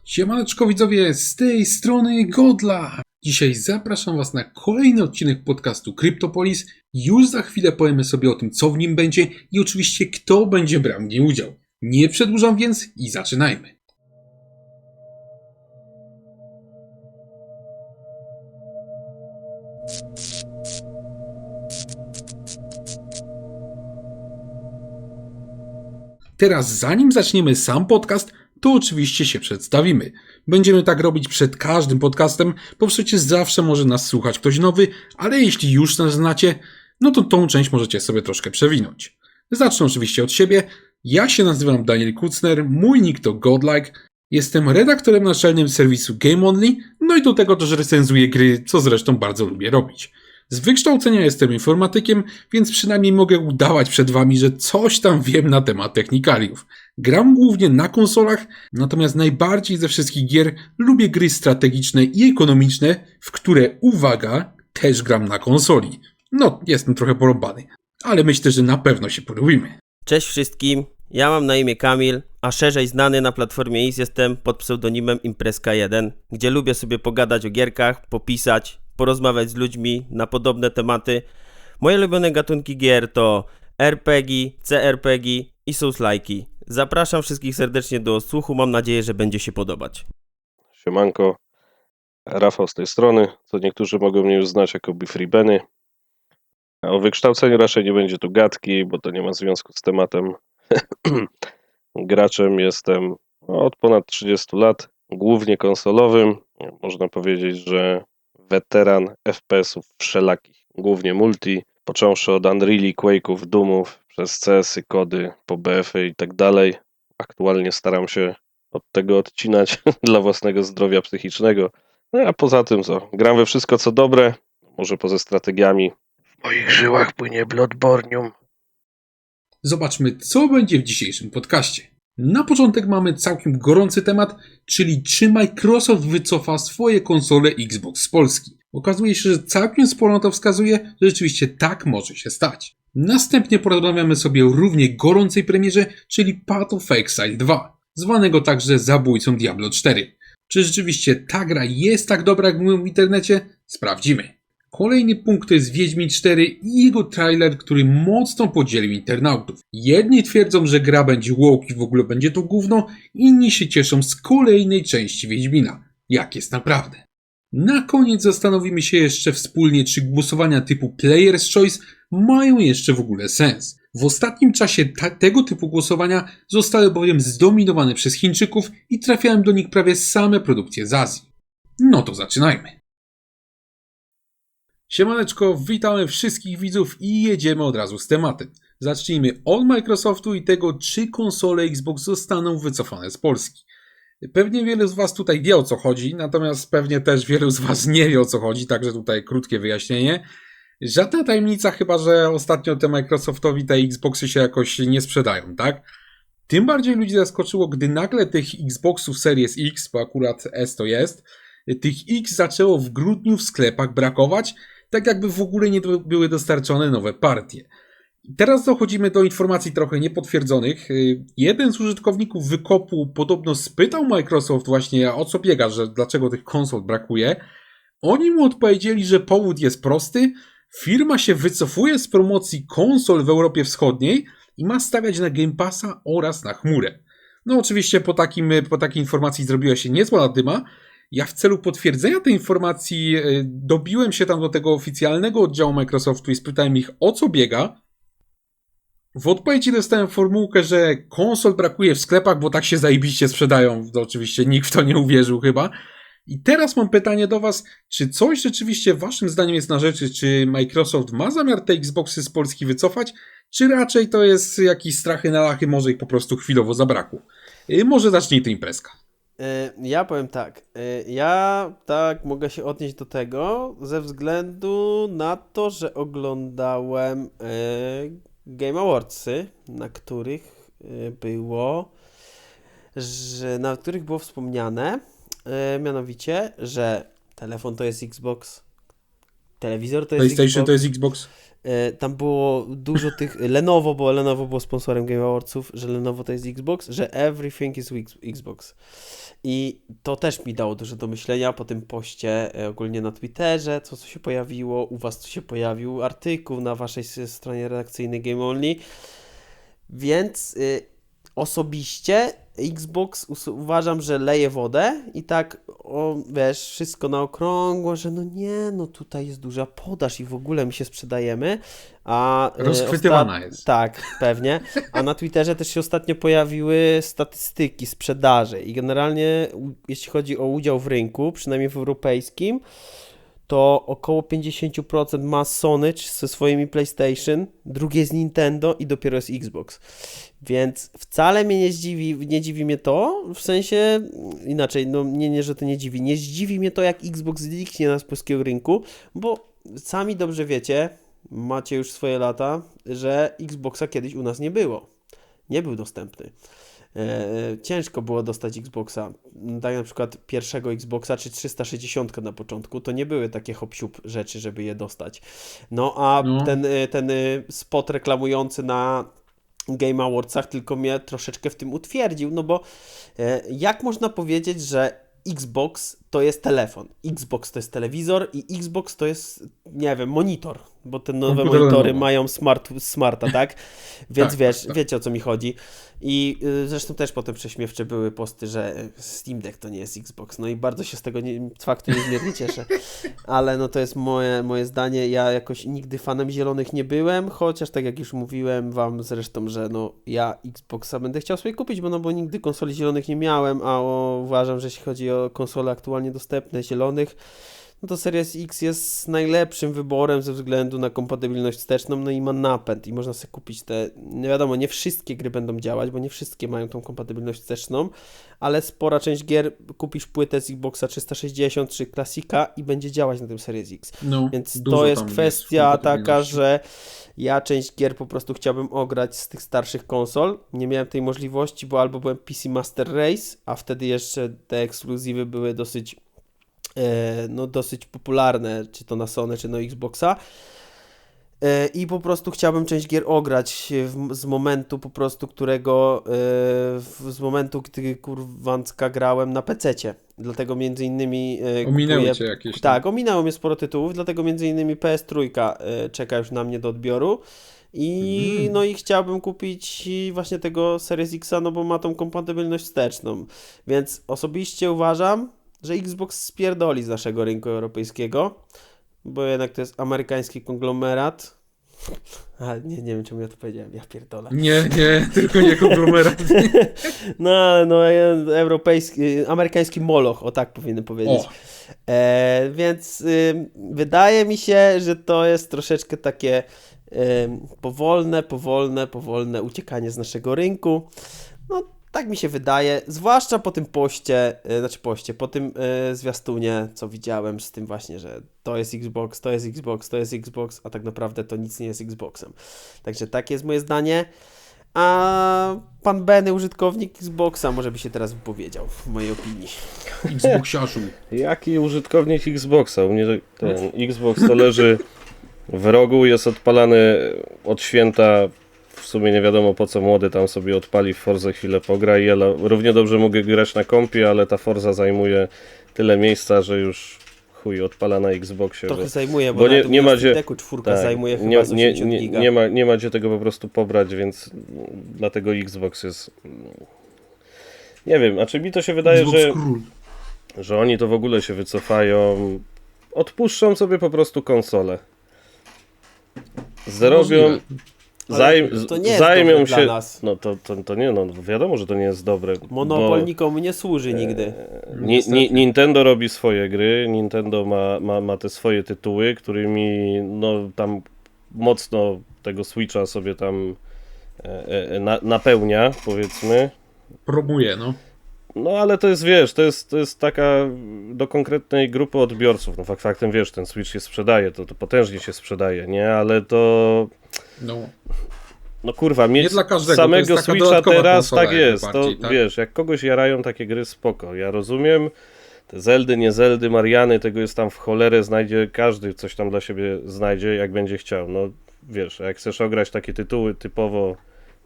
Siemaneczko widzowie, z tej strony Godla. Dzisiaj zapraszam Was na kolejny odcinek podcastu Cryptopolis. Już za chwilę powiemy sobie o tym, co w nim będzie i oczywiście kto będzie brał w nim udział. Nie przedłużam więc i zaczynajmy. Teraz zanim zaczniemy sam podcast, to oczywiście się przedstawimy. Będziemy tak robić przed każdym podcastem, bo przecież zawsze może nas słuchać ktoś nowy, ale jeśli już nas znacie, no to tą część możecie sobie troszkę przewinąć. Zacznę oczywiście od siebie. Ja się nazywam Daniel Kucner, mój nick to Godlike. Jestem redaktorem naczelnym serwisu Game Only, no i do tego też recenzuję gry, co zresztą bardzo lubię robić. Z wykształcenia jestem informatykiem, więc przynajmniej mogę udawać przed wami, że coś tam wiem na temat technikaliów. Gram głównie na konsolach, natomiast najbardziej ze wszystkich gier lubię gry strategiczne i ekonomiczne, w które, uwaga, też gram na konsoli. No, jestem trochę porąbany, ale myślę, że na pewno się polubimy. Cześć wszystkim, ja mam na imię Kamil, a szerzej znany na platformie X jestem pod pseudonimem Imprezka1, gdzie lubię sobie pogadać o gierkach, popisać, porozmawiać z ludźmi na podobne tematy. Moje ulubione gatunki gier to RPG, CRPG i Souls-like'i. Zapraszam wszystkich serdecznie do odsłuchu, mam nadzieję, że będzie się podobać. Siemanko, Rafał z tej strony, co niektórzy mogą mnie już znać jako Befree Benny. A o wykształceniu raczej nie będzie tu gadki, bo to nie ma związku z tematem. Graczem jestem od ponad 30 lat, głównie konsolowym. Można powiedzieć, że weteran FPS-ów wszelakich, głównie multi, począwszy od Unreali, Quake'ów, Doomów, przez CS-y, kody, po BF-y i tak dalej. Aktualnie staram się od tego odcinać dla własnego zdrowia psychicznego. No a poza tym co? Gram we wszystko co dobre, może poza strategiami. W moich żyłach płynie Bloodborneum. Zobaczmy, co będzie w dzisiejszym podcaście. Na początek mamy całkiem gorący temat, czyli czy Microsoft wycofa swoje konsole Xbox z Polski. Okazuje się, że całkiem sporo na to wskazuje, że rzeczywiście tak może się stać. Następnie porozmawiamy sobie o równie gorącej premierze, czyli Path of Exile 2, zwanego także zabójcą Diablo 4. Czy rzeczywiście ta gra jest tak dobra, jak mówią w internecie? Sprawdzimy. Kolejny punkt to jest Wiedźmin 4 i jego trailer, który mocno podzielił internautów. Jedni twierdzą, że gra będzie woke i w ogóle będzie to gówno, inni się cieszą z kolejnej części Wiedźmina. Jak jest naprawdę? Na koniec zastanowimy się jeszcze wspólnie, czy głosowania typu Player's Choice mają jeszcze w ogóle sens. W ostatnim czasie tego typu głosowania zostały bowiem zdominowane przez Chińczyków i trafiają do nich prawie same produkcje z Azji. No to zaczynajmy. Siemaneczko, witamy wszystkich widzów i jedziemy od razu z tematem. Zacznijmy od Microsoftu i tego, czy konsole Xbox zostaną wycofane z Polski. Pewnie wielu z Was tutaj wie, o co chodzi, natomiast pewnie też wielu z Was nie wie, o co chodzi, także tutaj krótkie wyjaśnienie. Żadna tajemnica, chyba że ostatnio te Microsoftowi te Xboxy się jakoś nie sprzedają, tak? Tym bardziej ludzi zaskoczyło, gdy nagle tych Xboxów Series X, bo akurat S to jest, tych X zaczęło w grudniu w sklepach brakować, tak jakby w ogóle nie były dostarczone nowe partie. Teraz dochodzimy do informacji trochę niepotwierdzonych. Jeden z użytkowników Wykopu podobno spytał Microsoft właśnie, o co biega, że dlaczego tych konsol brakuje. Oni mu odpowiedzieli, że powód jest prosty. Firma się wycofuje z promocji konsol w Europie Wschodniej i ma stawiać na Game Passa oraz na chmurę. No oczywiście po takiej informacji zrobiła się niezła zadyma. Ja w celu potwierdzenia tej informacji dobiłem się tam do tego oficjalnego oddziału Microsoftu i spytałem ich, o co biega. W odpowiedzi dostałem formułkę, że konsol brakuje w sklepach, bo tak się zajebiście sprzedają. To oczywiście nikt w to nie uwierzył chyba. I teraz mam pytanie do Was, czy coś rzeczywiście waszym zdaniem jest na rzeczy? Czy Microsoft ma zamiar te Xboxy z Polski wycofać? Czy raczej to jest jakiś strachy na lachy, może ich po prostu chwilowo zabrakło? Może zacznij ty, Imprezka. Ja powiem tak, ja tak mogę się odnieść do tego ze względu na to, że oglądałem Game Awardsy, na których było wspomniane mianowicie, że telefon to jest Xbox, telewizor to jest PlayStation Xbox. to jest Xbox? Tam było dużo tych, Lenovo było sponsorem Game Awardsów, że Lenovo to jest Xbox, że everything is Xbox. I to też mi dało dużo do myślenia po tym poście ogólnie na Twitterze, co się pojawiło, u was co się pojawił artykuł na waszej stronie redakcyjnej Game Only, więc osobiście Xbox uważam, że leje wodę i tak, wiesz, wszystko na okrągło, że no nie, no tutaj jest duża podaż i w ogóle my się sprzedajemy, a Rozchwytywana jest. Tak, pewnie, a na Twitterze też się ostatnio pojawiły statystyki sprzedaży i generalnie jeśli chodzi o udział w rynku, przynajmniej w europejskim, to około 50% ma Sony ze swoimi PlayStation, drugie jest Nintendo i dopiero jest Xbox. Więc wcale mnie nie dziwi mnie to, w sensie inaczej, no nie, że to nie dziwi. Nie zdziwi mnie to, jak Xbox zniknie z polskiego rynku, bo sami dobrze wiecie, macie już swoje lata, że Xboxa kiedyś u nas nie było. Nie był dostępny. Ciężko było dostać Xboxa, tak na przykład pierwszego Xboxa czy 360 na początku, to nie były takie hop-siup rzeczy, żeby je dostać. No a ten spot reklamujący na Game Awardsach tylko mnie troszeczkę w tym utwierdził, no bo jak można powiedzieć, że Xbox to jest telefon, Xbox to jest telewizor i Xbox to jest, nie wiem, monitor, bo te nowe monitory mają smarta, tak? Więc tak, wiesz, tak. wiecie o co mi chodzi. I zresztą też potem prześmiewcze były posty, że Steam Deck to nie jest Xbox. No i bardzo się z tego faktu niezmiernie cieszę. Ale no to jest moje zdanie. Ja jakoś nigdy fanem zielonych nie byłem, chociaż tak jak już mówiłem wam zresztą, że no ja Xboxa będę chciał sobie kupić, bo nigdy konsoli zielonych nie miałem, a uważam, że jeśli chodzi o konsole aktualnie dostępne zielonych, no to Series X jest najlepszym wyborem ze względu na kompatybilność wsteczną, no i ma napęd i można sobie kupić te, nie wiadomo, nie wszystkie gry będą działać, bo nie wszystkie mają tą kompatybilność wsteczną, ale spora część gier, kupisz płytę z Xboxa 360 czy Classica i będzie działać na tym Series X. No, więc to jest kwestia taka, że ja część gier po prostu chciałbym ograć z tych starszych konsol. Nie miałem tej możliwości, bo albo byłem PC Master Race, a wtedy jeszcze te ekskluzywy były dosyć popularne, czy to na Sony, czy na Xboxa. I po prostu chciałbym część gier ograć z momentu po prostu, z momentu, gdy kurwancka grałem na PC-cie. Dlatego między innymi ominęły cię jakieś. Tak, ominęło mnie sporo tytułów, dlatego między innymi PS3 czeka już na mnie do odbioru. No i chciałbym kupić właśnie tego Series X'a, no bo ma tą kompatybilność wsteczną. Więc osobiście uważam, że Xbox spierdoli z naszego rynku europejskiego, bo jednak to jest amerykański konglomerat. A nie wiem, czemu ja to powiedziałem, ja pierdolę. Nie, tylko nie konglomerat. amerykański moloch, o tak powinien powiedzieć. Więc wydaje mi się, że to jest troszeczkę takie powolne uciekanie z naszego rynku. No, tak mi się wydaje, zwłaszcza po tym po tym zwiastunie, co widziałem z tym właśnie, że to jest Xbox, to jest Xbox, to jest Xbox, a tak naprawdę to nic nie jest Xboxem. Także takie jest moje zdanie. A pan Benny, użytkownik Xboxa, może by się teraz wypowiedział, w mojej opinii. Xboxiarzu. Jaki użytkownik Xboxa? U mnie ten Xbox to leży w rogu, jest odpalany od święta. W sumie nie wiadomo po co młody tam sobie odpali w Forzę, chwilę pogra i ja równie dobrze mogę grać na kompie, ale ta Forza zajmuje tyle miejsca, że już chuj odpala na Xboxie. Trochę zajmuje, bo nie ma gdzie, czwórka zajmuje chyba 80 giga. Nie ma gdzie tego po prostu pobrać, więc dlatego Xbox jest... Nie wiem, a czy mi to się wydaje, że oni to w ogóle się wycofają, odpuszczą sobie po prostu konsolę. Zrobią... Zajmią się. Dla nas. No to nie, no wiadomo, że to nie jest dobre. Monopol nikomu nie służy nigdy. Nintendo robi swoje gry, Nintendo ma te swoje tytuły, którymi no tam mocno tego Switcha sobie tam napełnia, powiedzmy. Promuje, no. No ale to jest, wiesz, to jest taka do konkretnej grupy odbiorców. No faktem, wiesz, ten Switch się sprzedaje, to potężnie się sprzedaje, nie? Ale to... No kurwa, mieć samego Switcha teraz, tak jest, to tak? Wiesz, jak kogoś jarają takie gry, spoko, ja rozumiem, Te Zeldy, nie Zeldy, Mariany, tego jest tam w cholerę, znajdzie każdy, coś tam dla siebie znajdzie, jak będzie chciał. No wiesz, jak chcesz ograć takie tytuły typowo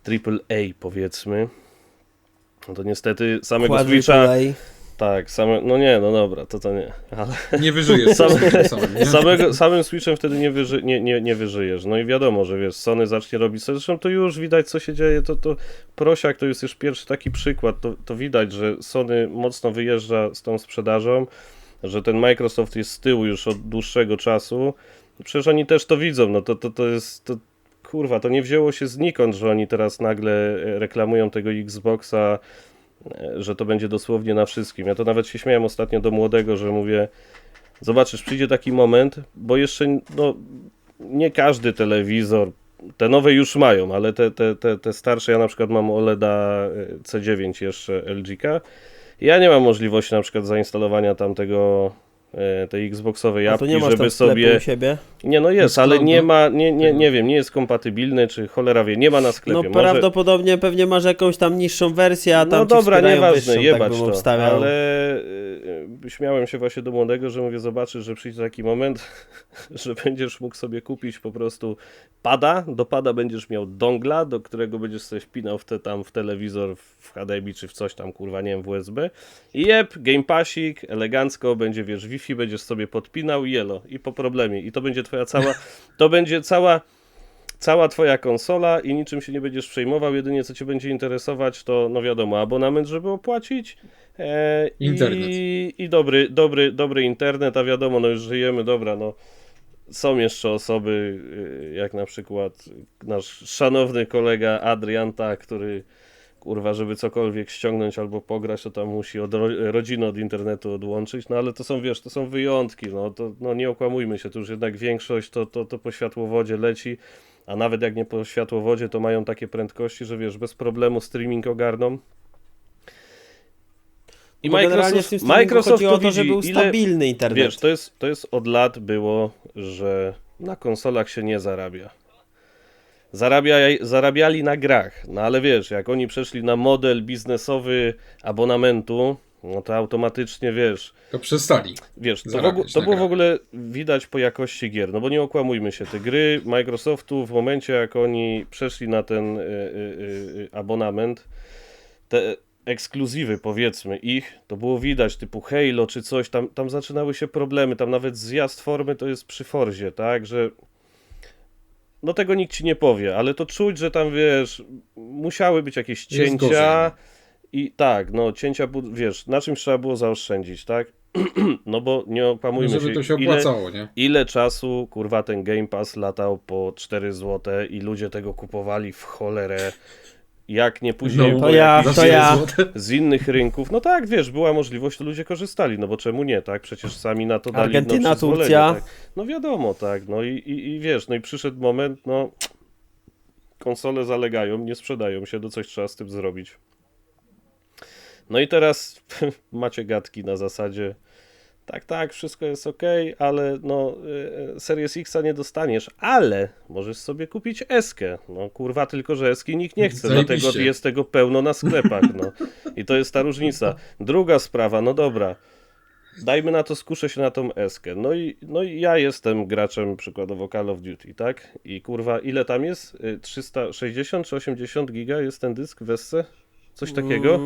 AAA powiedzmy, no to niestety samego Switcha... Quadruple Tak, no nie, no dobra, to nie. Ale Nie wyżyjesz samym, nie? samym Switchem wtedy nie wyżyjesz. No i wiadomo, że wiesz, Sony zacznie robić, zresztą to już widać, co się dzieje, to Prosiak to jest już pierwszy taki przykład, to widać, że Sony mocno wyjeżdża z tą sprzedażą, że ten Microsoft jest z tyłu już od dłuższego czasu. Przecież oni też to widzą, no to jest, kurwa, to nie wzięło się znikąd, że oni teraz nagle reklamują tego Xboxa, że to będzie dosłownie na wszystkim. Ja to nawet się śmiałem ostatnio do młodego, że mówię, zobaczysz, przyjdzie taki moment, bo jeszcze no, nie każdy telewizor, te nowe już mają, ale te starsze, ja na przykład mam OLEDa C9 jeszcze LG-ka, ja nie mam możliwości na przykład zainstalowania tamtego tej Xboxowej A to apki, nie masz żeby tam sobie... u siebie? Nie, no jest, ale nie ma, nie wiem, nie jest kompatybilny, czy cholera wie, nie ma na sklepie. No prawdopodobnie pewnie masz jakąś tam niższą wersję, a tam no ci dobra, wspierają nieważne, wyższą, jebać tak bym to, obstawiał. ale śmiałem się właśnie do młodego, że mówię, zobaczysz, że przyjdzie taki moment, że będziesz mógł sobie kupić po prostu pada, do pada będziesz miał dongla, do którego będziesz sobie wpinał w telewizor w HDMI, czy w coś tam, kurwa, nie wiem, w USB i Game Passik, elegancko, będzie, wiesz, Wi-Fi, będziesz sobie podpinał i jelo, i po problemie, i to będzie twoja cała twoja konsola i niczym się nie będziesz przejmował, jedynie co cię będzie interesować to, no wiadomo, abonament, żeby opłacić Internet. i dobry internet, a wiadomo, no już żyjemy, dobra, no są jeszcze osoby, jak na przykład nasz szanowny kolega Adrian, który kurwa, żeby cokolwiek ściągnąć albo pograć, to tam musi rodzinę od internetu odłączyć, no ale to są, wiesz, to są wyjątki, no nie okłamujmy się, to już jednak większość to po światłowodzie leci, a nawet jak nie po światłowodzie, to mają takie prędkości, że wiesz, bez problemu streaming ogarną. I Bo generalnie w tym Microsoft chodzi o to, widzi, żeby był stabilny internet. Wiesz, to jest od lat było, że na konsolach się nie zarabia. Zarabiali na grach, no ale wiesz, jak oni przeszli na model biznesowy abonamentu, no to automatycznie, wiesz... To przestali. Wiesz, zarabiać to na było w grach. ogóle widać po jakości gier, no bo nie okłamujmy się, te gry Microsoftu w momencie, jak oni przeszli na ten abonament, te ekskluzywy, powiedzmy, ich, to było widać, typu Halo czy coś, tam zaczynały się problemy, tam nawet zjazd formy to jest przy Forzie, tak, że no tego nikt ci nie powie, ale to czuć, że tam, wiesz, musiały być jakieś Jest cięcia gorzej. i tak, no cięcia, wiesz, na czymś trzeba było zaoszczędzić, tak? No bo nie okłamujmy Żeby to się opłacało, nie? ile czasu, kurwa, ten Game Pass latał po 4 zł i ludzie tego kupowali w cholerę, jak nie później No, to ja, za to ja. złote. z innych rynków, no tak, wiesz, była możliwość, to ludzie korzystali, no bo czemu nie, tak? Przecież sami na to dali Argentyna, przyzwolenie, Turcja. tak? No wiadomo, tak, no i wiesz, no i przyszedł moment, no konsole zalegają, nie sprzedają się, coś trzeba z tym zrobić. No i teraz macie gadki na zasadzie, tak, wszystko jest ok, ale no Series X-a nie dostaniesz, ale możesz sobie kupić S-kę. No kurwa, tylko że S-ki nikt nie chce, Zajebiście. dlatego jest tego pełno na sklepach, no. I to jest ta różnica. Druga sprawa, no dobra, dajmy na to, skuszę się na tą S-kę. No i ja jestem graczem przykładowo Call of Duty, tak? I kurwa, ile tam jest? 360 czy 80 giga jest ten dysk w S-ce? Coś takiego?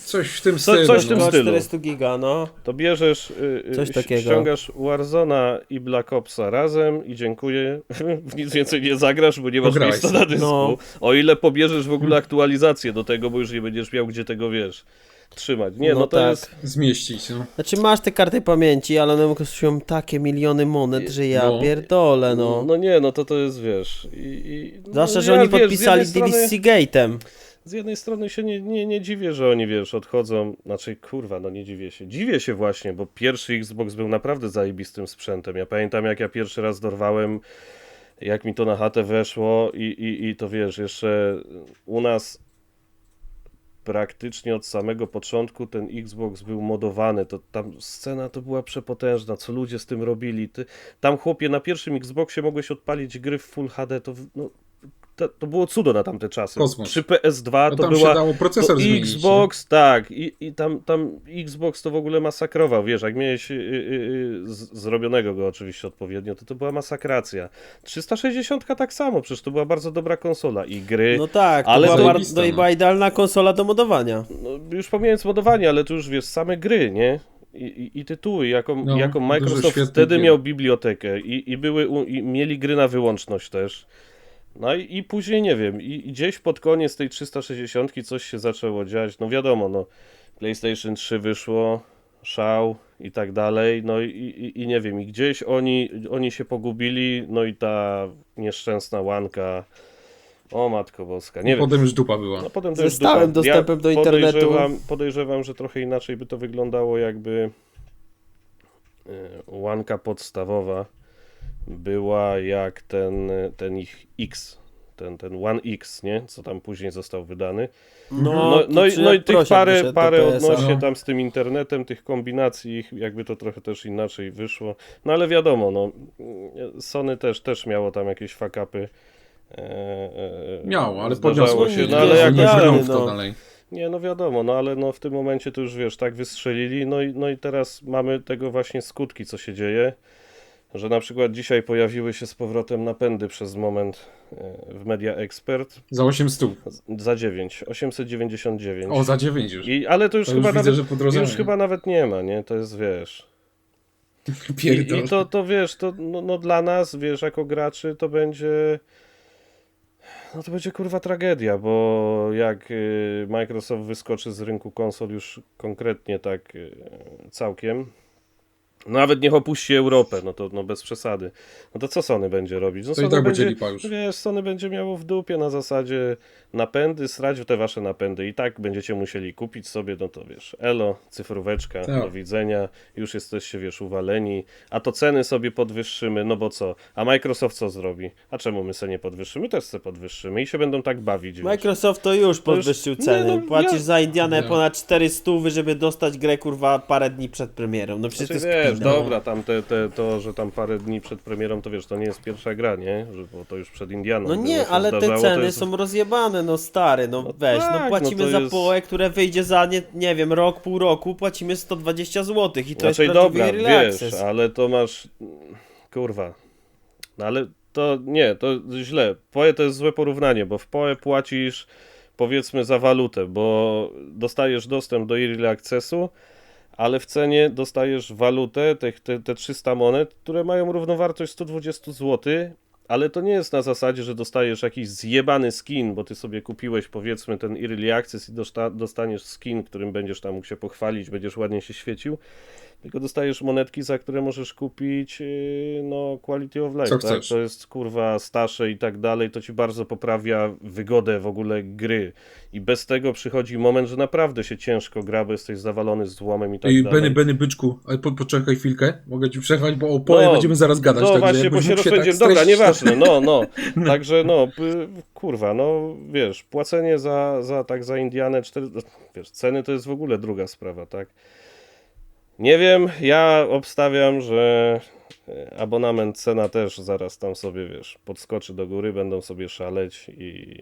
Coś w tym stylu. coś w tym no. stylu. 400 giga, no. To bierzesz, Coś takiego. ściągasz Warzona i Black Opsa razem i dziękuję, w nic więcej nie zagrasz, bo nie masz Pograłeś miejsca sobie. na dysku. No. O ile pobierzesz w ogóle aktualizację do tego, bo już nie będziesz miał gdzie tego, wiesz, trzymać. Nie, no to tak. jest... Zmieścić, no. Znaczy masz te karty pamięci, ale one kosztują takie miliony monet, że ja No. pierdolę, no. No nie, no to jest, wiesz... Zwłaszcza, no, że oni wiesz, podpisali z jednej deal z strony- Seagate'em. Z jednej strony się nie dziwię, że oni, wiesz, odchodzą, znaczy, kurwa, no nie dziwię się. Dziwię się właśnie, bo pierwszy Xbox był naprawdę zajebistym sprzętem. Ja pamiętam, jak ja pierwszy raz dorwałem, jak mi to na chatę weszło i to, wiesz, jeszcze u nas praktycznie od samego początku ten Xbox był modowany, to tam scena to była przepotężna, co ludzie z tym robili. Tam, chłopie, na pierwszym Xboxie mogłeś odpalić gry w Full HD, to no, to było cudo na tamte czasy. Kosmos. Przy PS2 No to tam była... się dało procesor to zmienić. Xbox, tak, i tam Xbox to w ogóle masakrował, wiesz, jak miałeś zrobionego go oczywiście odpowiednio, to była masakracja. 360 tak samo, przecież to była bardzo dobra konsola i gry, No tak, ale to to- była, zajebista, no i no. była idealna konsola do modowania. no, już pomijając modowanie, ale to już wiesz, same gry, nie? I tytuły, jaką No, dużo Microsoft świetnych wtedy gier. miał bibliotekę i mieli gry na wyłączność też. No i później, nie wiem, i gdzieś pod koniec tej 360 coś się zaczęło dziać, no wiadomo, no PlayStation 3 wyszło, szał i tak dalej, no i nie wiem, i gdzieś oni się pogubili, no i ta nieszczęsna łanka, o matko boska, nie wiem. Potem już dupa była. No potem to Ze już stałym dupa. dostępem do internetu. Podejrzewam, że trochę inaczej by to wyglądało, jakby łanka podstawowa była jak ten ich X, ten One X, nie? Co tam później został wydany. No i tych parę odnośnie no. tam z tym internetem, tych kombinacji, jakby to trochę też inaczej wyszło. No ale wiadomo, no Sony też miało tam jakieś fuck-upy. Miało, ale Zdarzało podniosło się, się. no ale jak- brnął w no. to dalej. Nie, no wiadomo, no ale no w tym momencie to już wiesz, tak wystrzelili, no i teraz mamy tego właśnie skutki, co się dzieje, że na przykład dzisiaj pojawiły się z powrotem napędy przez moment w Media Expert Za 800. za 899. O, za 9 już. Ale to już To chyba już widzę, że podrożają. już chyba nawet nie ma, nie? To jest, wiesz... Pierdol. I to wiesz, to no dla nas, wiesz, jako graczy to będzie... No to będzie kurwa tragedia, bo jak Microsoft wyskoczy z rynku konsol już konkretnie tak całkiem, nawet niech opuści Europę, no to no bez przesady. No to co Sony będzie robić? No To i Sony tak będzie lipa już. wiesz, Sony będzie miało w dupie na zasadzie napędy, srać w te wasze napędy i tak będziecie musieli kupić sobie, no to wiesz, elo, cyfróweczka, Tak. do widzenia, już jesteście, wiesz, uwaleni, a to ceny sobie podwyższymy, no bo co? A Microsoft co zrobi? A czemu my se nie podwyższymy? Też se podwyższymy i się będą tak bawić, wiesz. Microsoft to już podwyższył nie, ceny. no, Płacisz za Indianę No. ponad 400, żeby dostać grę kurwa parę dni przed premierą. No przecież Znaczy, to jest wiesz, kpina. dobra, tam to, że tam parę dni przed premierą, to wiesz, to nie jest pierwsza gra, nie? Bo to już przed Indianą No było, nie, się ale te zdarzało, to ceny jest... są rozjebane, no stary, no No weź, tak, no no płacimy to za jest- połę, które wyjdzie za nie wiem, rok, pół roku, płacimy 120 zł i to Znaczy, jest prawdziwy dobra, early wiesz, access. ale to masz... Kurwa. No ale to nie, to źle. PoE to jest złe porównanie, bo w PoE płacisz powiedzmy za walutę, bo dostajesz dostęp do early accessu, ale w cenie dostajesz walutę, te 300 monet, które mają równowartość 120 zł, ale to nie jest na zasadzie, że dostajesz jakiś zjebany skin, bo ty sobie kupiłeś powiedzmy ten early access i dostaniesz skin, którym będziesz tam mógł się pochwalić, będziesz ładnie się świecił, tylko dostajesz monetki, za które możesz kupić no quality of life, Co tak? chcesz. To jest kurwa stasze i tak dalej, to ci bardzo poprawia wygodę w ogóle gry i bez tego przychodzi moment, że naprawdę się ciężko gra, bo jesteś zawalony złomem i tak I dalej. Benny, byczku, ale poczekaj chwilkę, mogę ci przerwać, bo o PoE będziemy zaraz gadać. No także właśnie, bo jakbyś się mógł rozpędziłem. tak Dobra, streścić, nieważne, no. Także no, kurwa, no wiesz, płacenie za Indianę 4, wiesz, ceny to jest w ogóle druga sprawa, tak? Nie wiem, ja obstawiam, że abonament, cena też zaraz tam sobie, wiesz, podskoczy do góry, będą sobie szaleć i...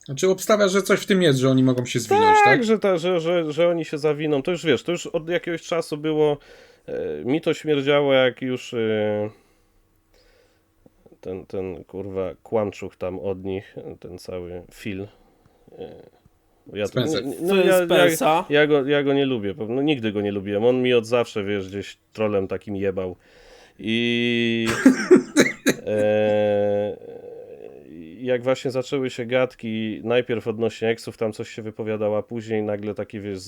Znaczy obstawiasz, że coś w tym jest, że oni mogą się zwinąć, tak? Że oni się zawiną. To już wiesz, to już od jakiegoś czasu było. Mi to śmierdziało, jak już ten kurwa kłamczuch tam od nich, ten cały Phil. Spencer. Spencer. Ja go nie lubię, no, nigdy go nie lubiłem. On mi od zawsze, wiesz, gdzieś trolem takim jebał. I jak właśnie zaczęły się gadki, najpierw odnośnie eksów, tam coś się wypowiadało, a później nagle takie, wiesz,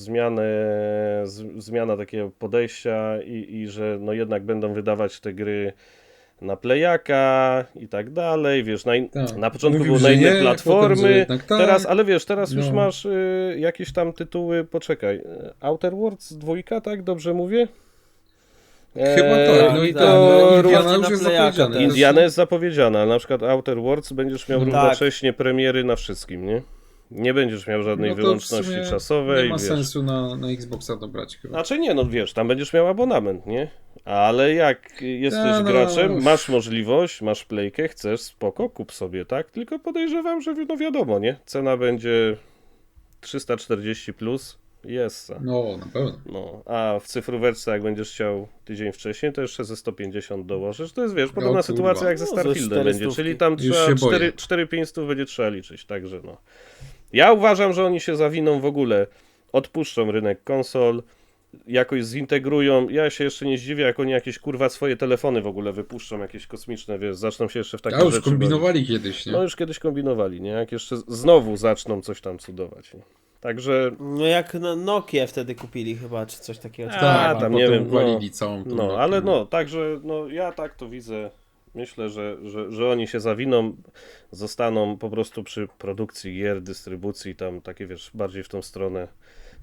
zmiana takiego podejścia i że no jednak będą wydawać te gry na Playaka i tak dalej, wiesz, Tak. na początku Mówił, było że na inne nie, platformy, potem, że jednak tak. teraz, ale wiesz, teraz już No. masz jakieś tam tytuły, poczekaj, Outer Worlds 2, tak? Dobrze mówię? Chyba tak, no i tak, to no, Indiana na już jest Playaka zapowiedziane. też. Indiana jest zapowiedziana, ale na przykład Outer Worlds będziesz miał Tak. równocześnie premiery na wszystkim, nie? Nie będziesz miał żadnej No to w wyłączności sumie czasowej. Nie ma wiesz. sensu na Xboxa dobrać chyba. Znaczy nie, no wiesz, tam będziesz miał abonament, nie? Ale jak jesteś No. graczem, masz możliwość, masz playkę, chcesz, spoko, kup sobie, tak? Tylko podejrzewam, że no wiadomo, nie? Cena będzie 340 plus, jest. No, na pewno. No, a w cyfróweczce, jak będziesz chciał tydzień wcześniej, to jeszcze ze 150 dołożysz. To jest, wiesz, podobna kurwa. sytuacja jak ze No, ze Starfieldem będzie, 400. czyli tam Już trzeba się boję. 4-500 będzie trzeba liczyć, także no. Ja uważam, że oni się zawiną w ogóle, odpuszczą rynek konsol, jakoś zintegrują. Ja się jeszcze nie zdziwię, jak oni jakieś kurwa swoje telefony w ogóle wypuszczą, jakieś kosmiczne, wiesz, zaczną się jeszcze w takie A już rzeczy kombinowali bawić. kiedyś, nie? No już kiedyś kombinowali, nie? Jak jeszcze znowu zaczną coś tam cudować. Nie? Także No jak Nokia wtedy kupili chyba, czy coś takiego. A, Tak, tam a nie potem wiem, walili całą tą no, Nokię, ale no, także no, ja tak to widzę. Myślę, że oni się zawiną, zostaną po prostu przy produkcji gier, dystrybucji, tam takie, wiesz, bardziej w tą stronę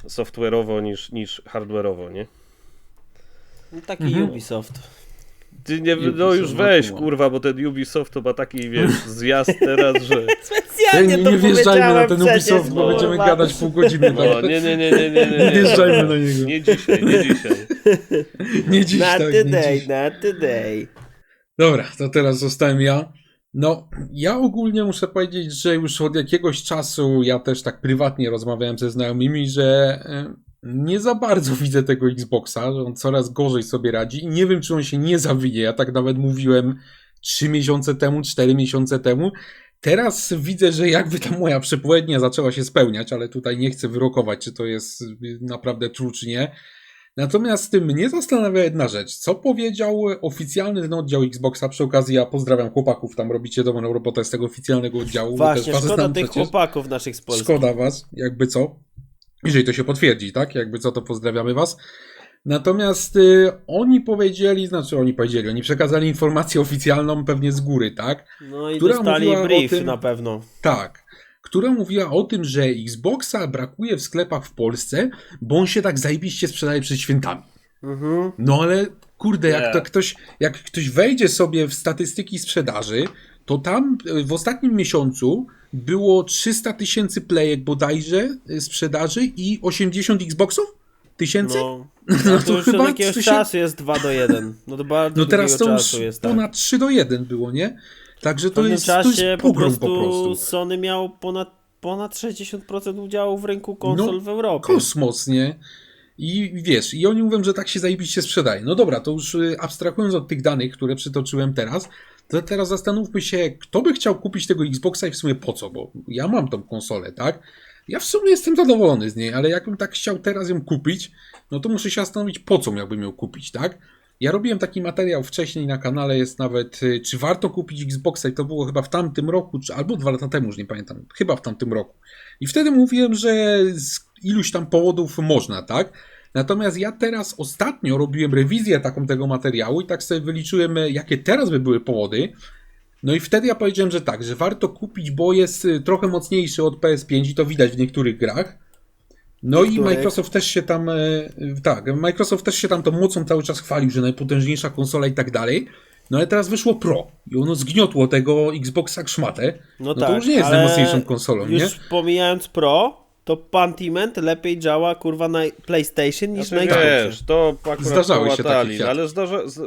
software'owo niż hardware'owo, nie? No, taki Ubisoft. Ty nie, no Ubisoft, już no weź, to ma. kurwa, bo ten Ubisoft to ma taki, wiesz, zjazd teraz, że... Specjalnie Nie wjeżdżajmy na ten Ubisoft, bo no, będziemy gadać pół godziny. No, Tak? nie. Nie wjeżdżajmy na niego. Nie dzisiaj, nie dzisiaj. Nie dziś, Not tak, nie today, dziś. not today. Dobra, to teraz zostałem ja. No, ja ogólnie muszę powiedzieć, że już od jakiegoś czasu ja też tak prywatnie rozmawiałem ze znajomymi, że nie za bardzo widzę tego Xboxa, że on coraz gorzej sobie radzi i nie wiem, czy on się nie zawinie. Ja tak nawet mówiłem 3 miesiące temu, 4 miesiące temu. Teraz widzę, że jakby ta moja przepowiednia zaczęła się spełniać, ale tutaj nie chcę wyrokować, czy to jest naprawdę true, czy nie. Natomiast mnie zastanawia jedna rzecz. Co powiedział oficjalny ten oddział Xboxa? Przy okazji ja pozdrawiam chłopaków, tam robicie dobrą robotę z tego oficjalnego oddziału. bo Właśnie, też was szkoda znam tych przecież. chłopaków naszych z Polski. Szkoda was, jakby co. Jeżeli to się potwierdzi, tak? Jakby co, to pozdrawiamy was. Natomiast oni oni przekazali informację oficjalną pewnie z góry, tak? No i która dostali mówiła o brief tym- na pewno. Tak. Która mówiła o tym, że Xboxa brakuje w sklepach w Polsce, bo on się tak zajebiście sprzedaje przed świętami. Mhm. No ale kurde, Nie. jak ktoś wejdzie sobie w statystyki sprzedaży, to tam w ostatnim miesiącu było 300 000 playek bodajże sprzedaży i 80 Xboxów? Tysięcy? No, No to już od jakiegoś coś czasu jest 2:1. No to bardzo No teraz to długiego już czasu jest, tak. ponad 3:1 było, nie? Także W to pewnym jest czasie pogrom po prostu. Sony miał ponad 60% udziału w rynku konsol No, w Europie. Kosmos, nie? I wiesz, i oni mówią, że tak się zajebiście sprzedaje. No dobra, to już abstrahując od tych danych, które przytoczyłem teraz, to teraz zastanówmy się, kto by chciał kupić tego Xboxa i w sumie po co, bo ja mam tą konsolę, tak? Ja w sumie jestem zadowolony z niej, ale jakbym tak chciał teraz ją kupić, no to muszę się zastanowić, po co miałbym ją kupić, tak? Ja robiłem taki materiał wcześniej na kanale, jest nawet, czy warto kupić Xboxa i to było chyba w tamtym roku, albo 2 lata temu, już nie pamiętam, chyba w tamtym roku. I wtedy mówiłem, że z iluś tam powodów można, tak? Natomiast ja teraz ostatnio robiłem rewizję taką tego materiału i tak sobie wyliczyłem, jakie teraz by były powody. No i wtedy ja powiedziałem, że tak, że warto kupić, bo jest trochę mocniejszy od PS5 i to widać w niektórych grach. No i Niektórych. Microsoft też się tam, Microsoft też się tam tą mocą cały czas chwalił, że najpotężniejsza konsola i tak dalej. No ale teraz wyszło Pro i ono zgniotło tego Xboxa szmatę. No to już nie jest ale najmocniejszą konsolą, nie? Już pomijając Pro, to Pentiment lepiej działa kurwa na PlayStation niż na Znaczy, Xboxie. wiesz, to akurat Zdarzały się połatali, takie kwiaty. ale